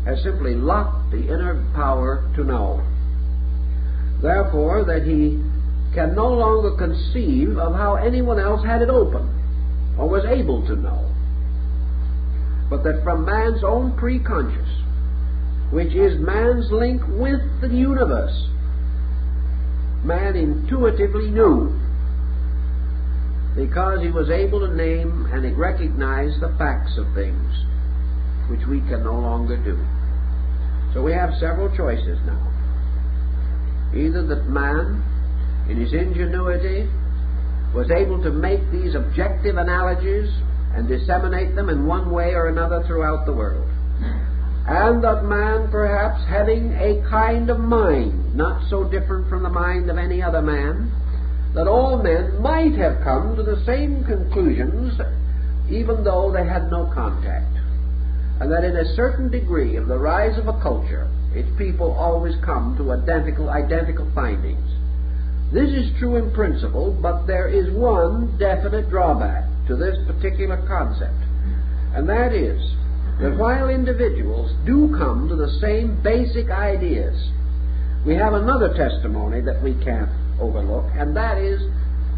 S1: has simply locked the inner power to know. Therefore, that he can no longer conceive of how anyone else had it open, or was able to know, but that from man's own preconscious, which is man's link with the universe, man intuitively knew, because he was able to name and recognize the facts of things, which we can no longer do. So we have several choices now. Either that man, in his ingenuity, was able to make these objective analogies and disseminate them in one way or another throughout the world, and that man, perhaps having a kind of mind not so different from the mind of any other man, that all men might have come to the same conclusions even though they had no contact, and that in a certain degree of the rise of a culture, its people always come to identical findings. This is true in principle, but there is one definite drawback to this particular concept, and that is that while individuals do come to the same basic ideas, we have another testimony that we can't overlook, and that is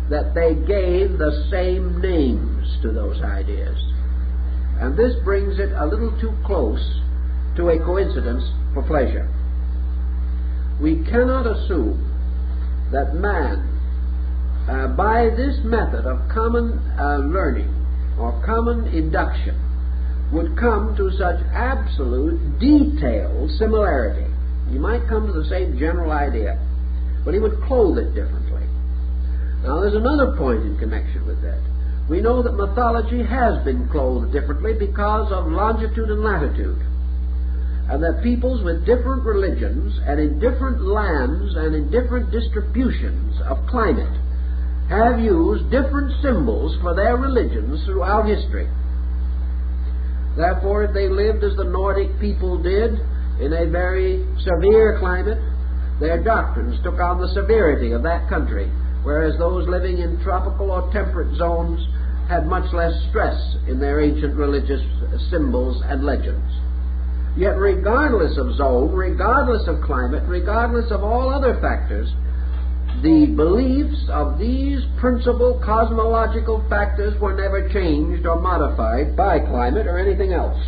S1: that they gave the same names to those ideas. And this brings it a little too close to a coincidence for pleasure. We cannot assume that man, by this method of common learning or common induction, would come to such absolute detailed similarity. He might come to the same general idea, but he would clothe it differently. Now there's another point in connection with that. We know that mythology has been clothed differently because of longitude and latitude, and that peoples with different religions and in different lands and in different distributions of climate have used different symbols for their religions throughout history. Therefore, if they lived as the Nordic people did in a very severe climate, their doctrines took on the severity of that country, whereas those living in tropical or temperate zones had much less stress in their ancient religious symbols and legends. Yet regardless of zone, regardless of climate, regardless of all other factors, the beliefs of these principal cosmological factors were never changed or modified by climate or anything else.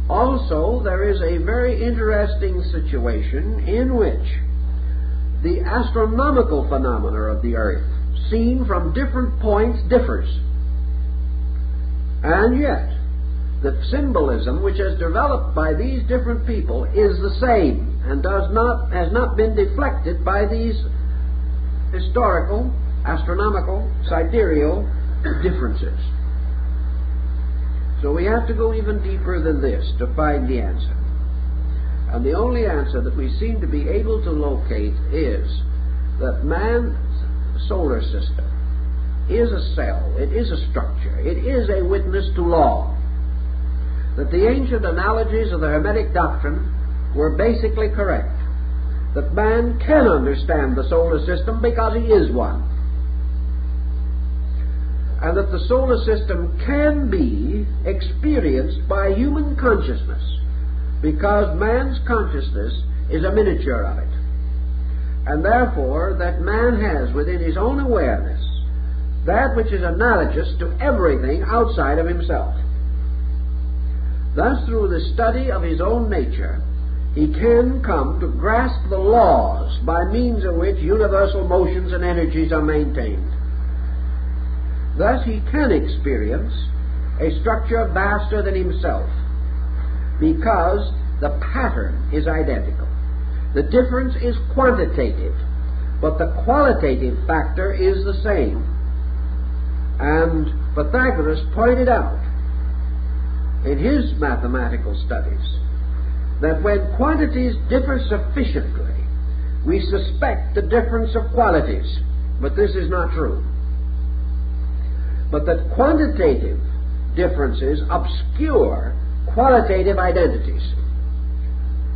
S1: Also, there is a very interesting situation in which the astronomical phenomena of the earth, seen from different points, differs. And yet, the symbolism which is developed by these different people is the same and has not been deflected by these historical, astronomical, sidereal differences. So we have to go even deeper than this to find the answer. And the only answer that we seem to be able to locate is that man's solar system is a cell, it is a structure, it is a witness to law. That the ancient analogies of the Hermetic doctrine were basically correct. That man can understand the solar system because he is one. And that the solar system can be experienced by human consciousness because man's consciousness is a miniature of it. And therefore that man has within his own awareness that which is analogous to everything outside of himself. Thus, through the study of his own nature, he can come to grasp the laws by means of which universal motions and energies are maintained. Thus, he can experience a structure vaster than himself because the pattern is identical. The difference is quantitative, but the qualitative factor is the same. And Pythagoras pointed out in his mathematical studies that when quantities differ sufficiently, we suspect the difference of qualities, but this is not true. But that quantitative differences obscure qualitative identities.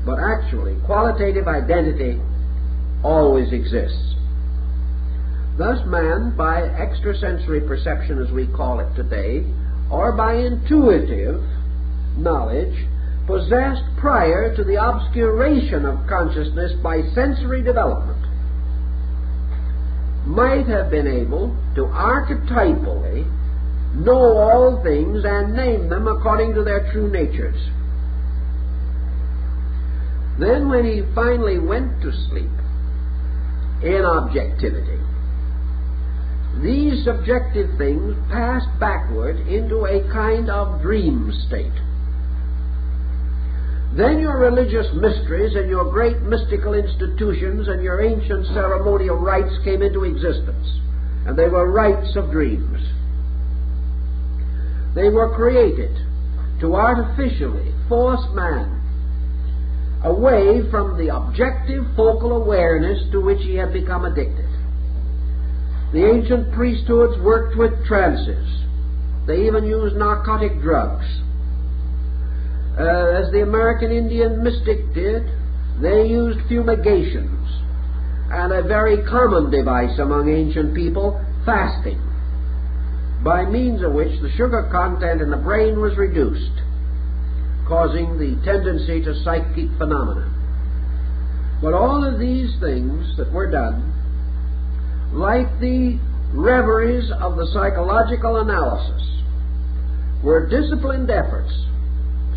S1: But actually, qualitative identity always exists. Thus man, by extrasensory perception as we call it today, or by intuitive knowledge, possessed prior to the obscuration of consciousness by sensory development, might have been able to archetypally know all things and name them according to their true natures. Then when he finally went to sleep in objectivity, these subjective things passed backward into a kind of dream state. Then your religious mysteries and your great mystical institutions and your ancient ceremonial rites came into existence, and they were rites of dreams. They were created to artificially force man away from the objective focal awareness to which he had become addicted. The ancient priesthoods worked with trances. They even used narcotic drugs as the American Indian mystic did. They used fumigations, and a very common device among ancient people, fasting, by means of which the sugar content in the brain was reduced, causing the tendency to psychic phenomena. But all of these things that were done, like the reveries of the psychological analysis, were disciplined efforts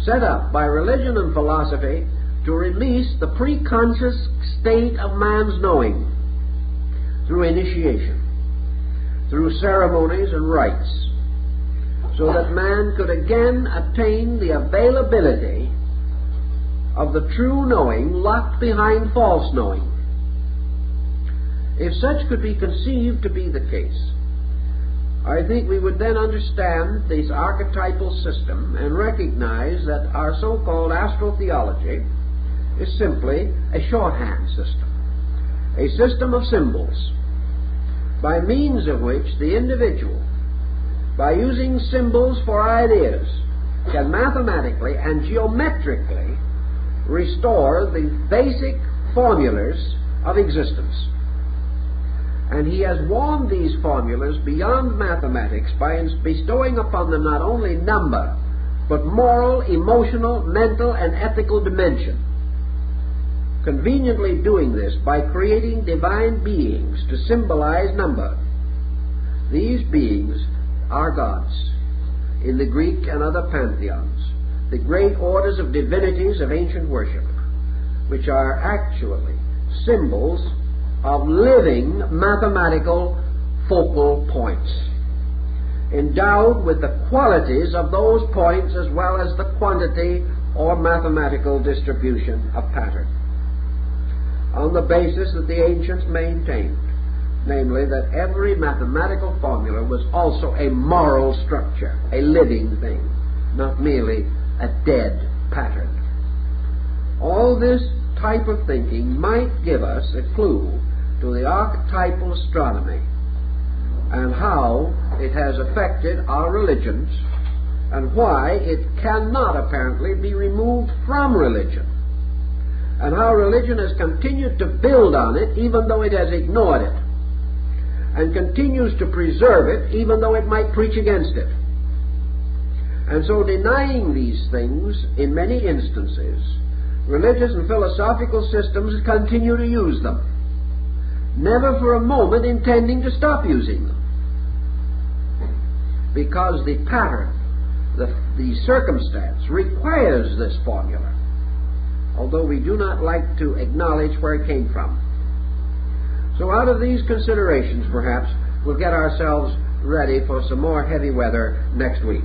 S1: set up by religion and philosophy to release the preconscious state of man's knowing through initiation, through ceremonies and rites, so that man could again attain the availability of the true knowing locked behind false knowing. If such could be conceived to be the case, I think we would then understand this archetypal system and recognize that our so-called Astro Theology is simply a shorthand system, a system of symbols, by means of which the individual, by using symbols for ideas, can mathematically and geometrically restore the basic formulas of existence. And he has warmed these formulas beyond mathematics by bestowing upon them not only number, but moral, emotional, mental, and ethical dimension, conveniently doing this by creating divine beings to symbolize number. These beings are gods in the Greek and other pantheons, the great orders of divinities of ancient worship, which are actually symbols of living mathematical focal points, endowed with the qualities of those points as well as the quantity or mathematical distribution of pattern, on the basis that the ancients maintained, namely that every mathematical formula was also a moral structure, a living thing, not merely a dead pattern. All this type of thinking might give us a clue to the archetypal astronomy and how it has affected our religions and why it cannot apparently be removed from religion, and how religion has continued to build on it even though it has ignored it, and continues to preserve it even though it might preach against it. And so, denying these things in many instances, religious and philosophical systems continue to use them, never for a moment intending to stop using them, because the pattern, the circumstance requires this formula, although we do not like to acknowledge where it came from. So out of these considerations, perhaps, we'll get ourselves ready for some more heavy weather next week.